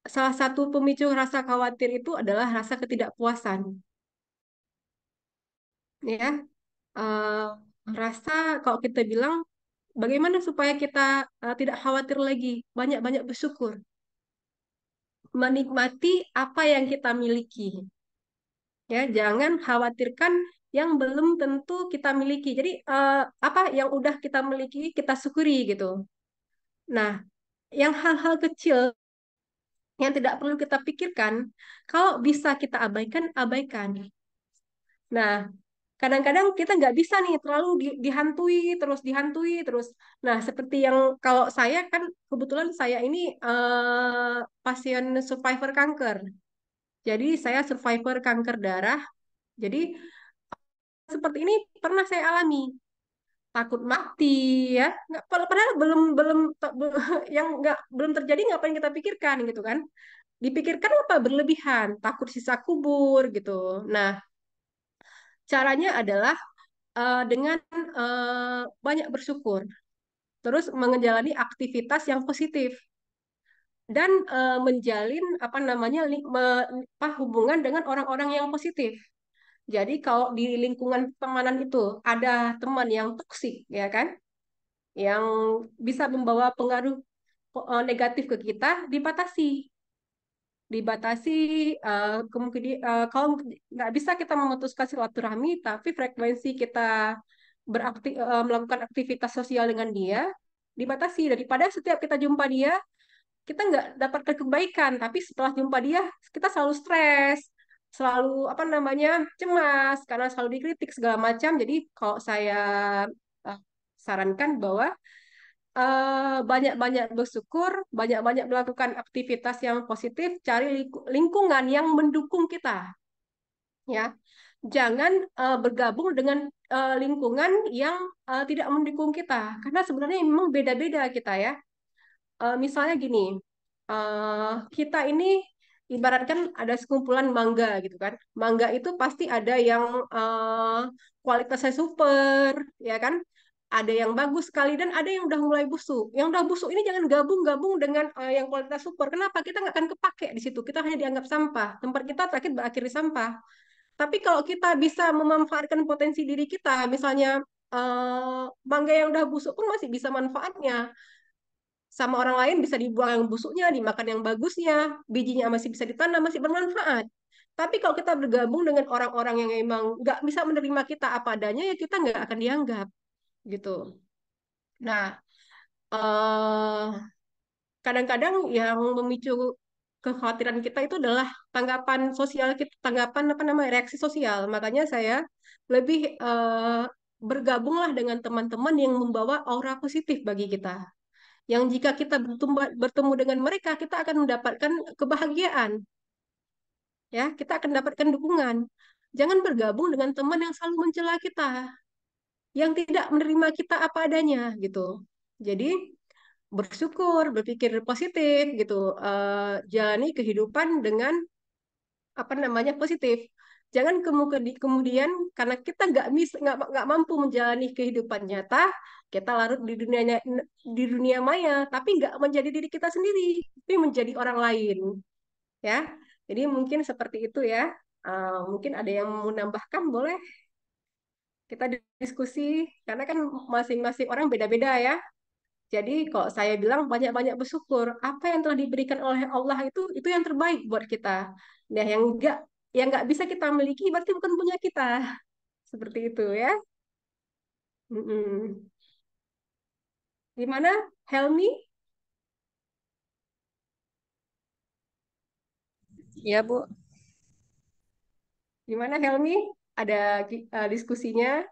Salah satu pemicu rasa khawatir itu adalah rasa ketidakpuasan, ya. Eh, Rasa kalau kita bilang bagaimana supaya kita tidak khawatir lagi, banyak-banyak bersyukur, menikmati apa yang kita miliki, ya. Jangan khawatirkan yang belum tentu kita miliki. Jadi apa yang udah kita miliki kita syukuri gitu. Nah, yang hal-hal kecil yang tidak perlu kita pikirkan, kalau bisa kita abaikan, abaikan. Nah, kadang-kadang kita nggak bisa nih terlalu dihantui terus. Nah, seperti yang kalau saya kan kebetulan saya ini pasien survivor kanker. Jadi saya survivor kanker darah. Jadi seperti ini pernah saya alami. Takut mati ya. Nggak, padahal belum belum yang nggak belum terjadi ngapain kita pikirkan gitu kan. Dipikirkan apa berlebihan, takut sisa kubur gitu. Nah, caranya adalah dengan banyak bersyukur, terus menjalani aktivitas yang positif dan menjalin apa namanya hubungan dengan orang-orang yang positif. Jadi kalau di lingkungan pertemanan itu ada teman yang toksik, ya kan, yang bisa membawa pengaruh negatif ke kita, dibatasi kemungkinan kalau nggak bisa kita memutuskan silaturahmi, tapi frekuensi kita melakukan aktivitas sosial dengan dia dibatasi daripada setiap kita jumpa dia kita nggak dapatkan kebaikan, tapi setelah jumpa dia kita selalu stres, selalu apa namanya cemas karena selalu dikritik segala macam. Jadi kalau saya eh, sarankan bahwa banyak-banyak bersyukur, banyak-banyak melakukan aktivitas yang positif, cari lingkungan yang mendukung kita, ya. Jangan bergabung dengan lingkungan yang tidak mendukung kita, karena sebenarnya memang beda-beda kita ya. Misalnya gini, kita ini ibaratkan ada sekumpulan mangga gitu kan. Mangga itu pasti ada yang kualitasnya super, ya kan? Ada yang bagus sekali dan ada yang udah mulai busuk. Yang udah busuk ini jangan gabung-gabung dengan yang kualitas super. Kenapa? Kita nggak akan kepake di situ. Kita hanya dianggap sampah. Tempat kita terakhir berakhir di sampah. Tapi kalau kita bisa memanfaatkan potensi diri kita, misalnya mangga yang udah busuk pun masih bisa manfaatnya sama orang lain, bisa dibuang yang busuknya, dimakan yang bagusnya, bijinya masih bisa ditanam, masih bermanfaat. Tapi kalau kita bergabung dengan orang-orang yang emang nggak bisa menerima kita apa adanya, ya kita nggak akan dianggap gitu. Nah, eh, kadang-kadang yang memicu kekhawatiran kita itu adalah tanggapan sosial kita, tanggapan apa namanya reaksi sosial. Makanya saya lebih bergabunglah dengan teman-teman yang membawa aura positif bagi kita, yang jika kita bertemu dengan mereka, kita akan mendapatkan kebahagiaan, ya, kita akan mendapatkan dukungan. Jangan bergabung dengan teman yang selalu mencela kita, yang tidak menerima kita apa adanya, gitu. Jadi bersyukur, berpikir positif, gitu. Jalani kehidupan dengan apa namanya positif. Jangan kemudian karena kita nggak mampu menjalani kehidupan nyata, kita larut di dunia maya, tapi nggak menjadi diri kita sendiri, tapi menjadi orang lain, ya. Jadi mungkin seperti itu ya. Mungkin ada yang mau menambahkan, boleh kita diskusi karena kan masing-masing orang beda-beda ya. Jadi kalau saya bilang banyak-banyak bersyukur, apa yang telah diberikan oleh Allah itu yang terbaik buat kita. Nah, yang nggak bisa kita miliki berarti bukan punya kita. Seperti itu ya. Mm-mm. Gimana, Helmi? Iya, Bu. Gimana Helmi? Ada diskusinya?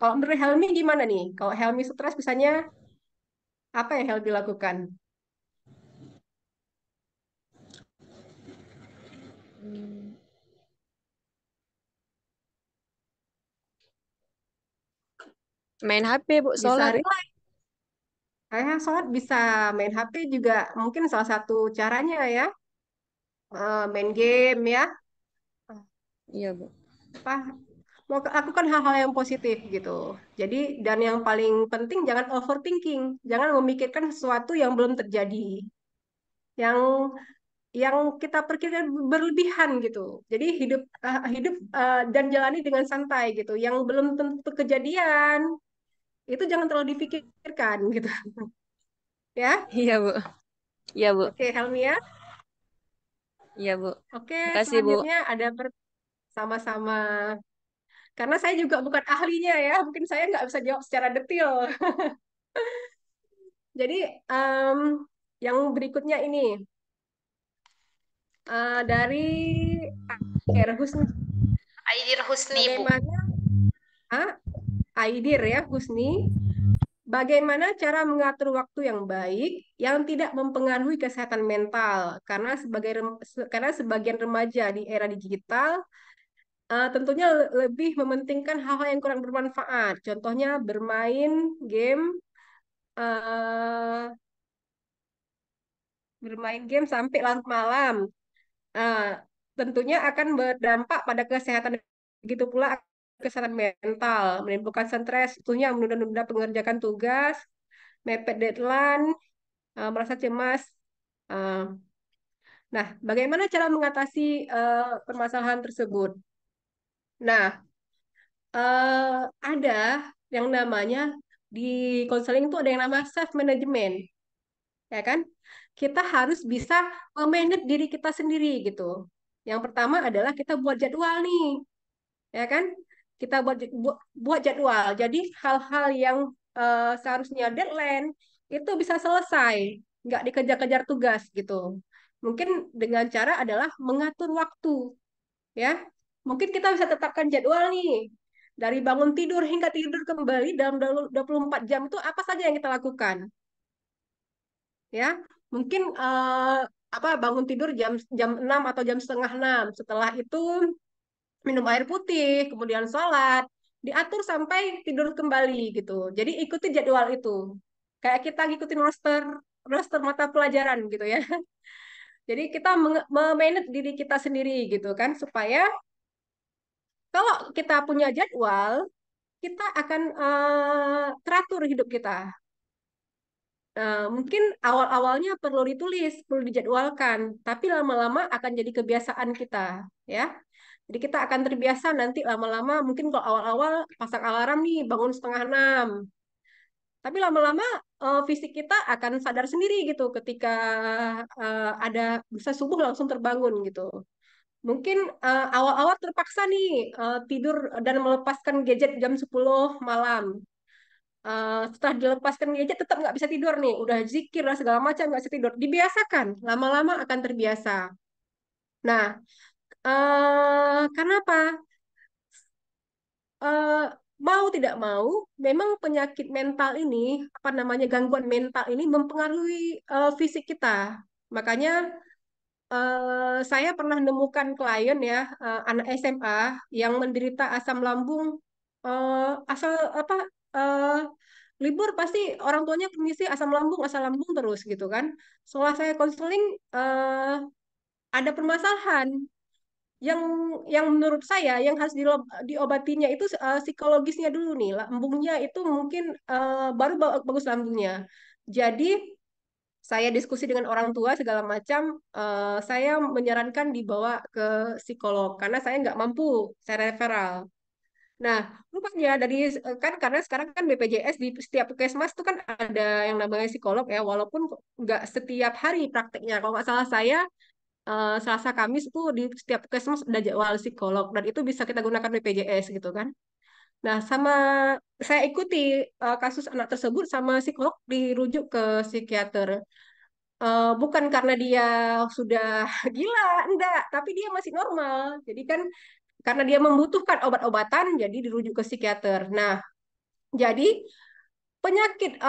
Kalau menurut Helmi gimana nih? Kalau Helmi stres misalnya apa yang Helmi lakukan? Main HP, Bu, Bisa sholat. relax. Sholat bisa, main HP juga mungkin salah satu caranya ya. Main game ya. Iya, Bu. Apa mau lakukan hal-hal yang positif gitu. Jadi dan yang paling penting jangan overthinking, jangan memikirkan sesuatu yang belum terjadi, yang yang kita perkirakan berlebihan gitu. Jadi hidup dan jalani dengan santai gitu. Yang belum tentu kejadian itu jangan terlalu dipikirkan gitu ya. Iya, Bu. Iya, Bu. Oke, Helmi ya. Iya, Bu. Oke, Makasih, Bu. selanjutnya ada sama-sama. Karena saya juga bukan ahlinya ya, mungkin saya nggak bisa jawab secara detail. Jadi em, yang berikutnya ini dari Air Husni, Aidir Husni, Bu. bagaimana? Aidir ya, Husni. Bagaimana cara mengatur waktu yang baik yang tidak mempengaruhi kesehatan mental? Karena sebagian remaja di era digital tentunya lebih mementingkan hal-hal yang kurang bermanfaat. Contohnya eh, bermain game sampai larut malam. Eh, Tentunya akan berdampak pada kesehatan, begitu pula kesehatan mental, menimbulkan stres, tentunya menunda-nunda pengerjaan tugas, mepet deadline, merasa cemas. Eh, nah, bagaimana cara mengatasi permasalahan tersebut? Nah, ada yang namanya di konseling itu ada yang namanya self management, ya kan? Kita harus bisa memanage diri kita sendiri gitu. Yang pertama adalah kita buat jadwal nih, ya kan? Kita buat jadwal. Jadi hal-hal yang seharusnya deadline itu bisa selesai, nggak dikejar-kejar tugas gitu. Mungkin dengan cara adalah mengatur waktu, ya. Mungkin kita bisa tetapkan jadwal nih. Dari bangun tidur hingga tidur kembali dalam 24 jam itu apa saja yang kita lakukan, ya. Mungkin bangun tidur jam jam 6 atau jam setengah 6. Setelah itu minum air putih, kemudian sholat, diatur sampai tidur kembali gitu. Jadi ikuti jadwal itu. Kayak kita ngikutin roster roster mata pelajaran gitu ya. Jadi kita memanage diri kita sendiri gitu kan supaya kalau kita punya jadwal, kita akan teratur hidup kita. Mungkin awal-awalnya perlu ditulis, perlu dijadwalkan, tapi lama-lama akan jadi kebiasaan kita, ya. Jadi kita akan terbiasa nanti lama-lama, mungkin kalau awal-awal pasang alarm nih, bangun setengah 6. Tapi lama-lama fisik kita akan sadar sendiri gitu ketika ada bisa subuh langsung terbangun gitu. Mungkin awal-awal terpaksa nih tidur dan melepaskan gadget jam 10 malam. Setelah dilepaskan gadget tetap nggak bisa tidur nih. Udah zikir lah segala macam nggak bisa tidur. Dibiasakan, lama-lama akan terbiasa. Nah, karena apa? eh, Mau tidak mau, memang penyakit mental ini, apa namanya gangguan mental ini mempengaruhi fisik kita. Makanya saya pernah menemukan klien ya, anak SMA yang menderita asam lambung, asal apa eh, libur pasti orang tuanya permisi asam lambung terus gitu kan. Setelah saya konseling, eh, ada permasalahan yang menurut saya yang harus diobatinya itu psikologisnya dulu nih. Lambungnya itu mungkin baru bagus lambungnya. Jadi saya diskusi dengan orang tua segala macam, saya menyarankan dibawa ke psikolog karena saya nggak mampu, saya referral. Nah, rupanya kan karena sekarang kan BPJS di setiap puskesmas itu kan ada yang namanya psikolog ya, walaupun nggak setiap hari prakteknya. Kalau nggak salah saya Selasa Kamis itu di setiap puskesmas ada jadwal psikolog dan itu bisa kita gunakan BPJS gitu kan. Nah, saya ikuti kasus anak tersebut sama psikolog dirujuk ke psikiater. Bukan karena dia sudah gila, enggak, tapi dia masih normal. Jadi kan karena dia membutuhkan obat-obatan, jadi dirujuk ke psikiater. Nah, jadi penyakit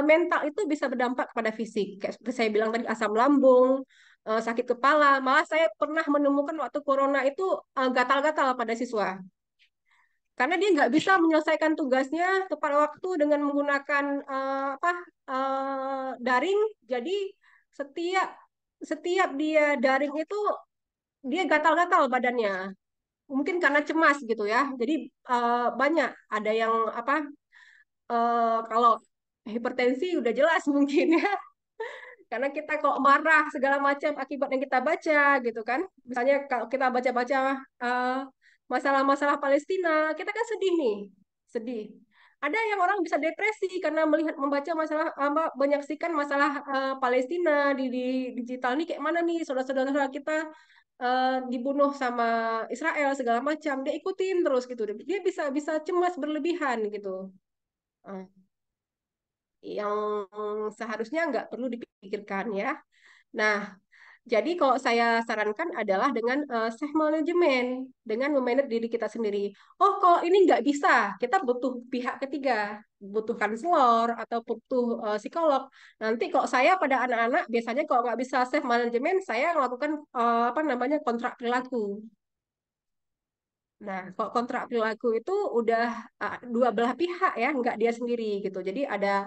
mental itu bisa berdampak pada fisik. Kayak seperti saya bilang tadi asam lambung, sakit kepala. Malah saya pernah menemukan waktu corona itu gatal-gatal pada siswa. Karena dia nggak bisa menyelesaikan tugasnya tepat waktu dengan menggunakan daring. Jadi setiap setiap dia daring itu dia gatal-gatal badannya. Mungkin karena cemas gitu ya. Jadi banyak ada yang kalau hipertensi udah jelas mungkin ya. Karena kita kok marah segala macam akibat yang kita baca gitu kan. Misalnya kalau kita baca-baca eh, masalah-masalah Palestina, kita kan sedih nih, sedih. Ada yang orang bisa depresi karena melihat membaca masalah menyaksikan masalah Palestina di digital nih kayak mana nih saudara-saudara kita dibunuh sama Israel segala macam. Dia ikutin terus gitu. Dia bisa bisa cemas berlebihan gitu. Eh, yang seharusnya nggak perlu dipikirkan ya. Nah, Jadi kalau saya sarankan adalah dengan self management, dengan memanage diri kita sendiri. Oh, kalau ini nggak bisa, kita butuh pihak ketiga, butuh konselor atau butuh psikolog. Nanti kalau saya pada anak-anak, biasanya kalau nggak bisa self management, saya melakukan apa namanya kontrak perilaku. Nah, kalau kontrak perilaku itu udah dua belah pihak ya, nggak dia sendiri gitu. Jadi ada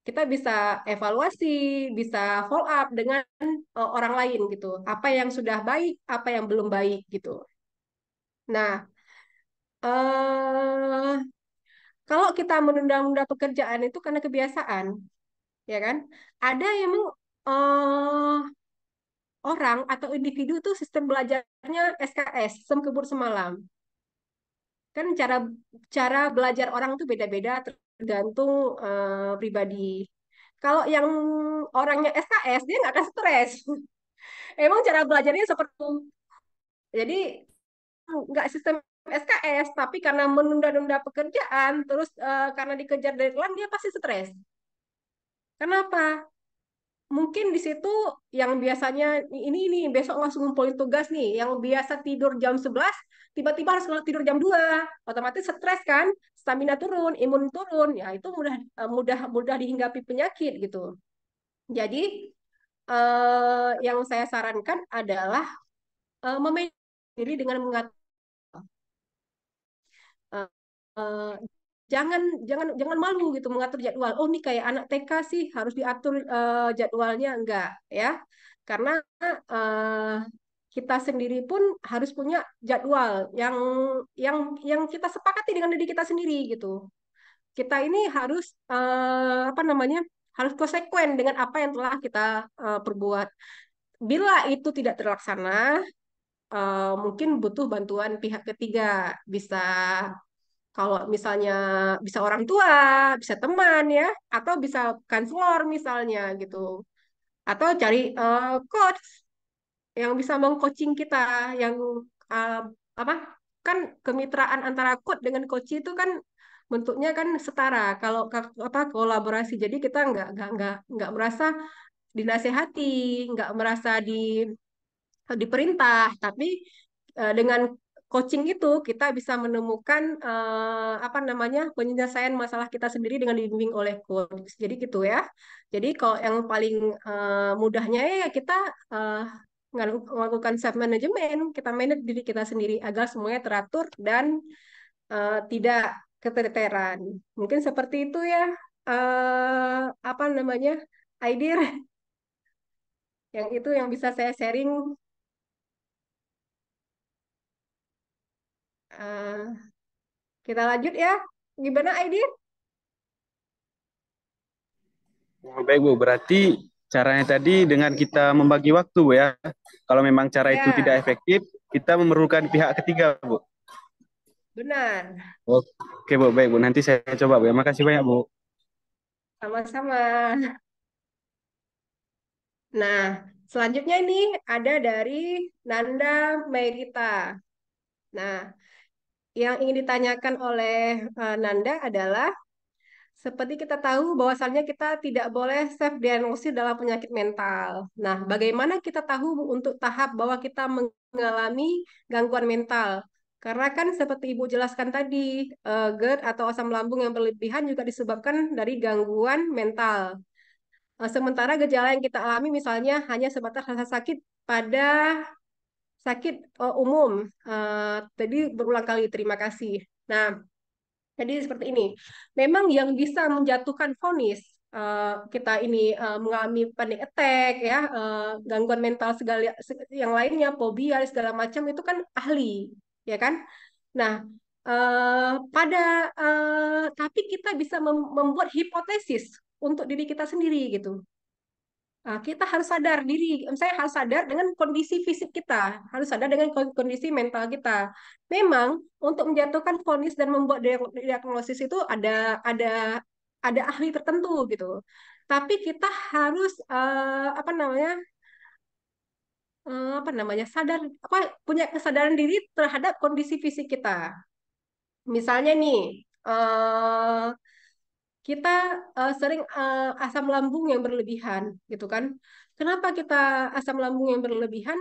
kita bisa evaluasi, bisa follow up dengan orang lain gitu. Apa yang sudah baik, apa yang belum baik gitu. Nah, eh kalau kita menunda-nunda pekerjaan itu karena kebiasaan, ya kan? Ada yang orang atau individu itu sistem belajarnya SKS, sistem kebut semalam. Kan cara cara belajar orang itu beda-beda tergantung pribadi. Kalau yang orangnya SKS dia nggak akan stres. Emang cara belajarnya seperti itu. Jadi nggak sistem SKS, tapi karena menunda-nunda pekerjaan, terus karena dikejar deadline dia pasti stres. Kenapa? Mungkin di situ yang biasanya ini besok langsung ngumpulin tugas nih, yang biasa tidur jam 11 tiba-tiba harus tidur jam 2, otomatis stres kan, stamina turun, imun turun, ya itu mudah mudah mudah dihinggapi penyakit gitu. Jadi yang saya sarankan adalah memanage diri dengan mengatur eh, eh, jangan jangan malu gitu mengatur jadwal. Oh, ini kayak anak TK sih harus diatur jadwalnya enggak ya. Karena eh, kita sendiri pun harus punya jadwal yang yang kita sepakati dengan diri kita sendiri gitu. Kita ini harus apa namanya? Harus konsekuen dengan apa yang telah kita perbuat. Bila itu tidak terlaksana, mungkin butuh bantuan pihak ketiga. Bisa kalau misalnya bisa orang tua, bisa teman ya, atau bisa konselor misalnya gitu. Atau cari coach yang bisa mengcoaching kita, yang uh, apa? Kan kemitraan antara coach dengan coach itu kan bentuknya kan setara. Kalau apa kolaborasi, jadi kita nggak merasa dinasehati, nggak merasa diperintah, tapi dengan coaching itu kita bisa menemukan apa namanya penyelesaian masalah kita sendiri dengan dibimbing oleh coach. Jadi gitu ya. Jadi kalau yang paling mudahnya ya kita uh, melakukan self management, kita manage diri kita sendiri agar semuanya teratur dan tidak keteteran. Mungkin seperti itu ya. Apa namanya? Idea yang itu yang bisa saya sharing. Eh, Kita lanjut ya. Gimana ID? Oh, baik Bu, berarti caranya tadi dengan kita membagi waktu Bu ya. Kalau memang cara itu Ya, tidak efektif, kita memerlukan pihak ketiga Bu. benar. Oke Bu, baik Bu. Nanti saya coba Bu ya. Makasih banyak Bu. Sama-sama. Nah, selanjutnya ini ada dari Nanda Merita. Nah, yang ingin ditanyakan oleh Nanda adalah seperti kita tahu bahwasannya kita tidak boleh self diagnosis dalam penyakit mental. Nah, bagaimana kita tahu untuk tahap bahwa kita mengalami gangguan mental? Karena kan seperti Ibu jelaskan tadi, GERD atau asam lambung yang berlebihan juga disebabkan dari gangguan mental. Sementara gejala yang kita alami misalnya hanya sebatas rasa sakit pada sakit umum. Tadi berulang kali, terima kasih. Nah, jadi seperti ini. Memang yang bisa menjatuhkan vonis kita ini mengalami panic attack ya, gangguan mental segala yang lainnya, fobia segala macam itu kan ahli, ya kan? Nah, pada tapi kita bisa membuat hipotesis untuk diri kita sendiri gitu. Kita harus sadar diri, saya harus sadar dengan kondisi fisik kita, harus sadar dengan kondisi mental kita. Memang untuk menjatuhkan vonis dan membuat diagnosis itu ada ahli tertentu gitu. Tapi kita harus apa namanya sadar apa punya kesadaran diri terhadap kondisi fisik kita. Misalnya nih, kita sering asam lambung yang berlebihan gitu kan. Kenapa kita asam lambung yang berlebihan?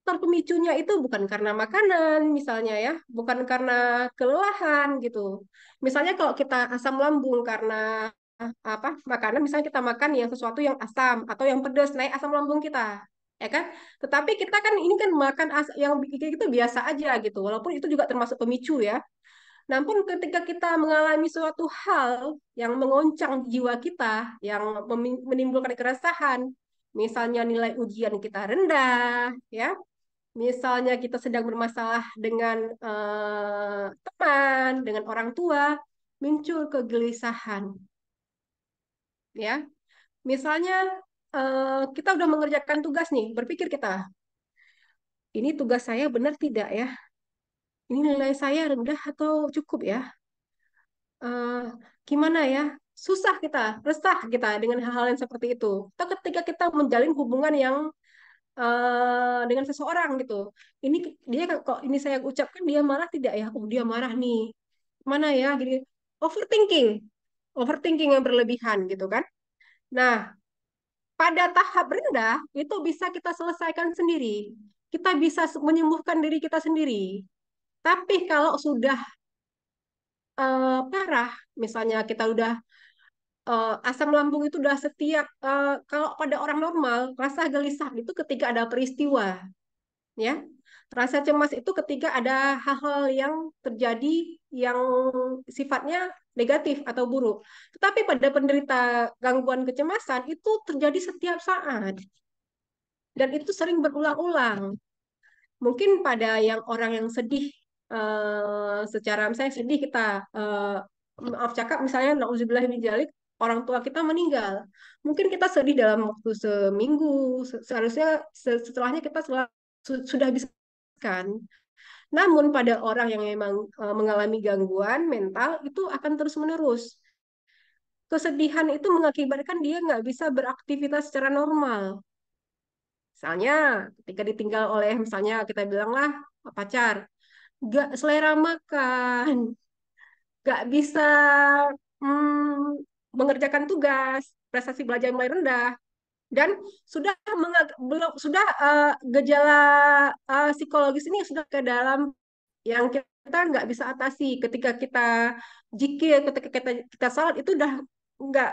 Faktor pemicunya itu bukan karena makanan, misalnya ya, bukan karena kelelahan gitu. Misalnya kalau kita asam lambung karena apa makanan, misalnya kita makan yang sesuatu yang asam atau yang pedas, naik asam lambung kita, ya kan? Tetapi kita kan ini kan makan yang bikin itu biasa aja gitu, walaupun itu juga termasuk pemicu ya. Namun ketika kita mengalami suatu hal yang mengoncang jiwa kita, yang menimbulkan keresahan, misalnya nilai ujian kita rendah, ya, misalnya kita sedang bermasalah dengan teman, dengan orang tua, muncul kegelisahan, ya. Misalnya kita udah mengerjakan tugas nih, berpikir kita, ini tugas saya benar tidak ya? Ini nilai saya rendah atau cukup ya? eh, Gimana ya? Susah kita, resah kita dengan hal-hal yang seperti itu. Atau ketika kita menjalin hubungan yang dengan seseorang gitu. Ini dia kok ini saya ucapkan dia marah tidak ya? Oh dia marah nih. Mana ya? Gini. Overthinking, overthinking yang berlebihan gitu kan. Nah, pada tahap rendah itu bisa kita selesaikan sendiri. Kita bisa menyembuhkan diri kita sendiri. Tapi kalau sudah parah, misalnya kita udah asam lambung itu udah setiap kalau pada orang normal rasa gelisah itu ketika ada peristiwa, ya. Rasa cemas itu ketika ada hal-hal yang terjadi yang sifatnya negatif atau buruk. Tetapi pada penderita gangguan kecemasan itu terjadi setiap saat dan itu sering berulang-ulang. Mungkin pada yang orang yang sedih secara misalnya sedih kita maaf cakap misalnya nauzubillah min dzalik, orang tua kita meninggal. Mungkin kita sedih dalam waktu seminggu, seharusnya setelahnya kita sudah bisa kan. Namun pada orang yang memang mengalami gangguan mental itu akan terus-menerus. Kesedihan itu mengakibatkan dia nggak bisa beraktivitas secara normal. Misalnya ketika ditinggal oleh misalnya kita bilanglah pacar, nggak selera makan, nggak bisa mengerjakan tugas, prestasi belajar mulai rendah, dan sudah belum sudah gejala psikologis ini sudah ke dalam yang kita nggak bisa atasi. Ketika kita jikir, ketika kita salat itu udah nggak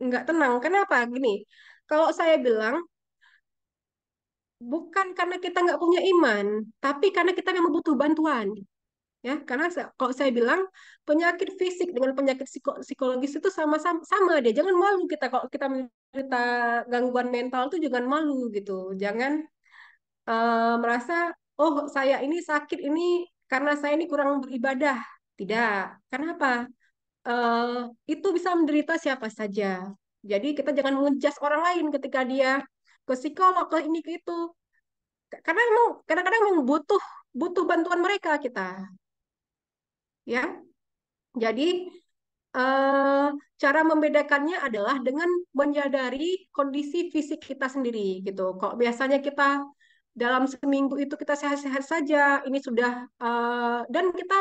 nggak tenang. Kenapa? Gini, kalau saya bilang bukan karena kita nggak punya iman, tapi karena kita memang butuh bantuan. Ya, karena kalau saya bilang penyakit fisik dengan penyakit psikologis itu sama dia. Jangan malu kita kalau kita menderita gangguan mental tuh jangan malu gitu. Jangan merasa oh saya ini sakit ini karena saya ini kurang beribadah. Tidak. Kenapa? Eh, itu bisa menderita siapa saja. Jadi kita jangan ngejudge orang lain ketika dia ke psikolog ke ini ke itu. Karena memang kadang-kadang memang butuh butuh bantuan mereka kita, ya. Jadi eh, cara membedakannya adalah dengan menyadari kondisi fisik kita sendiri gitu. Kok biasanya kita dalam seminggu itu kita sehat-sehat saja, ini sudah dan kita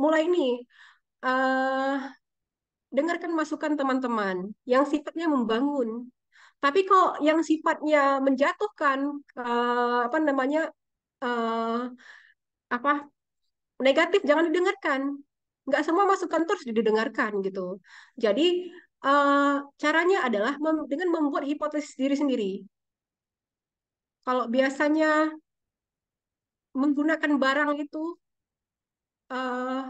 mulai ini eh, dengarkan masukan teman-teman yang sifatnya membangun. Tapi kok yang sifatnya menjatuhkan apa namanya eh, apa negatif jangan didengarkan. Nggak semua masukan terus didengarkan gitu. Jadi eh, caranya adalah dengan membuat hipotesis diri sendiri. Kalau biasanya menggunakan barang itu, eh,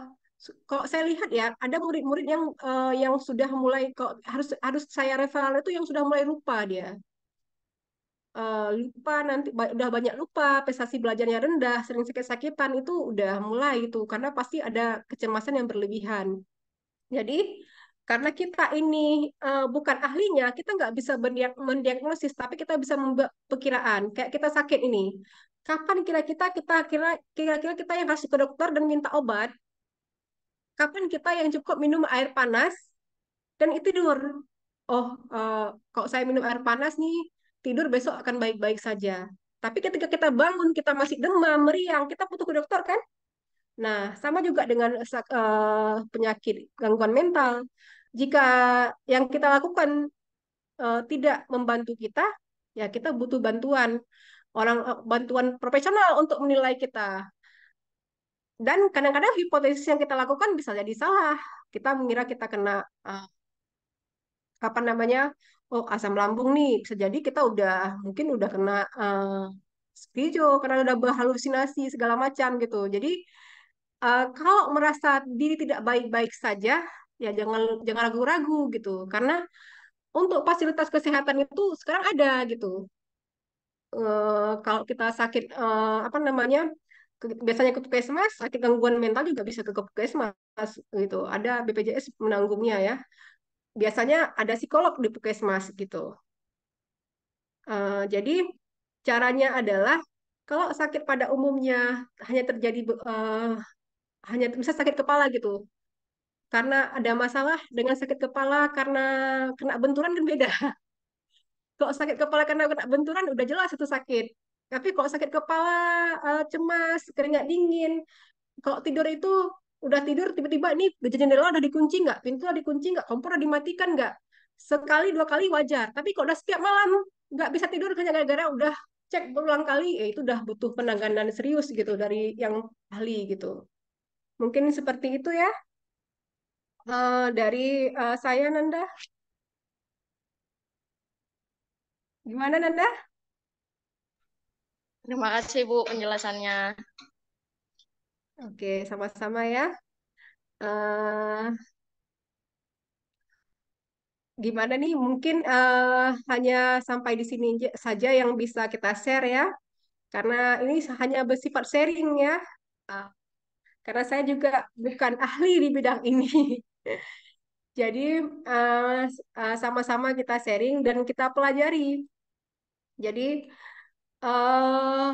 kalau saya lihat ya, ada murid-murid yang sudah mulai kok harus harus saya referal itu yang sudah mulai lupa dia. Lupa nanti udah banyak lupa, prestasi belajarnya rendah, sering sakit-sakitan itu udah mulai itu karena pasti ada kecemasan yang berlebihan. Jadi karena kita ini bukan ahlinya, kita nggak bisa mendiagnosis, tapi kita bisa membuat perkiraan. Kayak kita sakit ini, kapan kira-kira kita yang harus ke dokter dan minta obat? Kapan kita yang cukup minum air panas dan itu tidur? Oh, kalau saya minum air panas nih, tidur besok akan baik-baik saja. Tapi ketika kita bangun, kita masih demam, meriang, kita butuh ke dokter kan? Nah, sama juga dengan penyakit gangguan mental. Jika yang kita lakukan tidak membantu kita, ya kita butuh bantuan profesional untuk menilai kita. Dan kadang-kadang hipotesis yang kita lakukan bisa jadi salah. Kita mengira kita kena apa namanya, oh asam lambung nih, bisa jadi kita mungkin udah kena skizo karena udah berhalusinasi segala macam gitu. Jadi kalau merasa diri tidak baik-baik saja, ya jangan jangan ragu-ragu gitu, karena untuk fasilitas kesehatan itu sekarang ada gitu. Kalau kita sakit apa namanya, biasanya ke puskesmas, sakit gangguan mental juga bisa ke puskesmas gitu. Ada BPJS menanggungnya ya. Biasanya ada psikolog di puskesmas gitu. Jadi caranya adalah kalau sakit pada umumnya hanya terjadi hanya bisa sakit kepala gitu. Karena ada masalah dengan sakit kepala karena kena benturan kan beda. Kalau sakit kepala karena kena benturan udah jelas itu sakit. Tapi kalau sakit kepala cemas, keringat dingin, kalau tidur itu udah tidur tiba-tiba nih jendela udah dikunci nggak, pintu udah dikunci nggak, kompor udah dimatikan nggak, sekali dua kali wajar. Tapi kalau udah setiap malam nggak bisa tidur hanya gara-gara udah cek berulang kali, ya itu udah butuh penanganan serius gitu dari yang ahli gitu. Mungkin seperti itu ya dari saya Nanda. Gimana Nanda? Terima kasih Bu penjelasannya. Oke, sama-sama ya. Eh, Gimana nih? Mungkin hanya sampai di sini saja yang bisa kita share ya, karena ini hanya bersifat sharing ya. Ah, karena saya juga bukan ahli di bidang ini. Jadi sama-sama kita sharing dan kita pelajari. Jadi eh,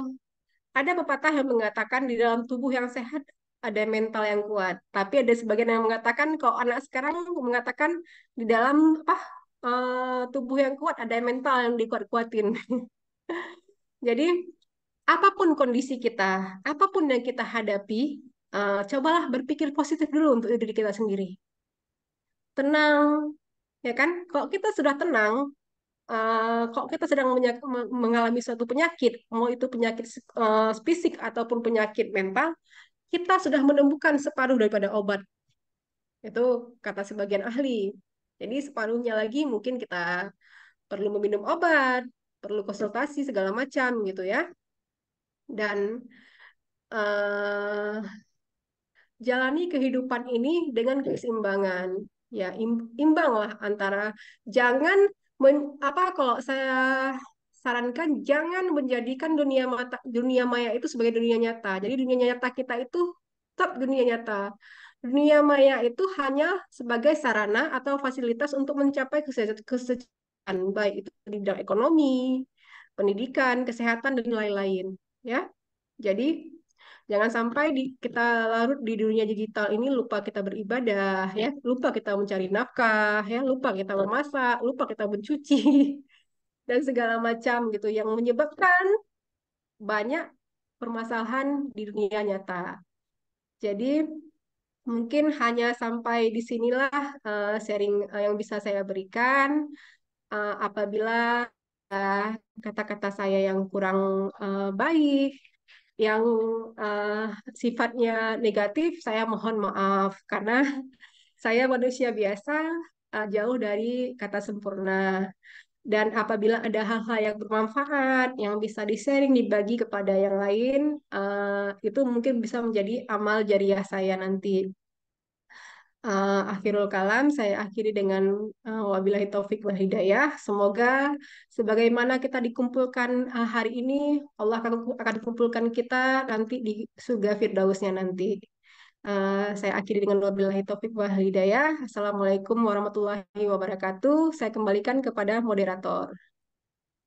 ada pepatah yang mengatakan di dalam tubuh yang sehat ada mental yang kuat. Tapi ada sebagian yang mengatakan kalau anak sekarang mengatakan di dalam tubuh yang kuat ada mental yang dikuat-kuatin. Jadi apapun kondisi kita, apapun yang kita hadapi, cobalah berpikir positif dulu untuk diri kita sendiri. Tenang, ya kan? Kalau kita sudah tenang, kalau kita sedang mengalami suatu penyakit, mau itu penyakit fisik ataupun penyakit mental, kita sudah menemukan separuh daripada obat. Itu kata sebagian ahli. Jadi separuhnya lagi mungkin kita perlu meminum obat, perlu konsultasi segala macam gitu ya. Dan eh, jalani kehidupan ini dengan keseimbangan. Ya, imbanglah antara jangan apa kalau saya sarankan jangan menjadikan dunia maya itu sebagai dunia nyata. Jadi dunia nyata kita itu tetap dunia nyata. Dunia maya itu hanya sebagai sarana atau fasilitas untuk mencapai kesejahteraan baik itu di bidang ekonomi, pendidikan, kesehatan dan lain-lain. Ya, jadi jangan sampai kita larut di dunia digital ini lupa kita beribadah, ya, lupa kita mencari nafkah, ya, lupa kita memasak, lupa kita mencuci dan segala macam gitu yang menyebabkan banyak permasalahan di dunia nyata. Jadi mungkin hanya sampai di sinilah sharing yang bisa saya berikan. Apabila uh, kata-kata saya yang kurang baik, yang uh, sifatnya negatif, saya mohon maaf karena saya manusia biasa, jauh dari kata sempurna. Dan apabila ada hal-hal yang bermanfaat, yang bisa di-sharing, dibagi kepada yang lain, itu mungkin bisa menjadi amal jariah saya nanti. Akhirul kalam, saya akhiri dengan wabillahi taufik wal hidayah. Semoga sebagaimana kita dikumpulkan hari ini, Allah akan kumpulkan kita nanti di surga Firdausnya nanti. Saya akhiri dengan wabillahi taufik wal hidayah. Assalamualaikum warahmatullahi wabarakatuh. Saya kembalikan kepada moderator.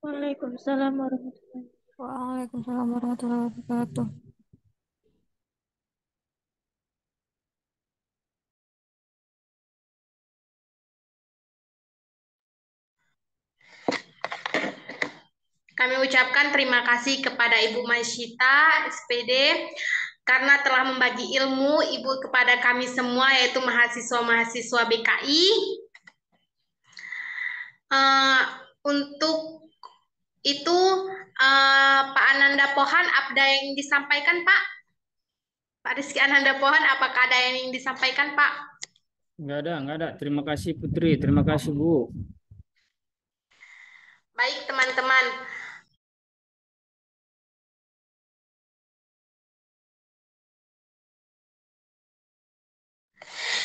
Waalaikumsalam warahmatullahi wabarakatuh. Waalaikumsalam warahmatullahi wabarakatuh. Kami ucapkan terima kasih kepada Ibu Masyita, SPD, karena telah membagi ilmu Ibu kepada kami semua, yaitu mahasiswa-mahasiswa BKI. Eh, untuk itu Pak Ananda Pohan, ada yang disampaikan Pak? Pak Rizky Ananda Pohan, apakah ada yang disampaikan Pak? Enggak ada. Terima kasih Putri, terima kasih Bu. Baik teman-teman.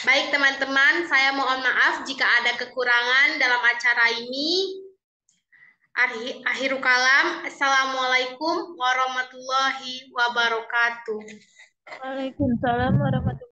Baik teman-teman, saya mohon maaf jika ada kekurangan dalam acara ini. Akhirul kalam. Assalamualaikum warahmatullahi wabarakatuh. Waalaikumsalam warahmatullahi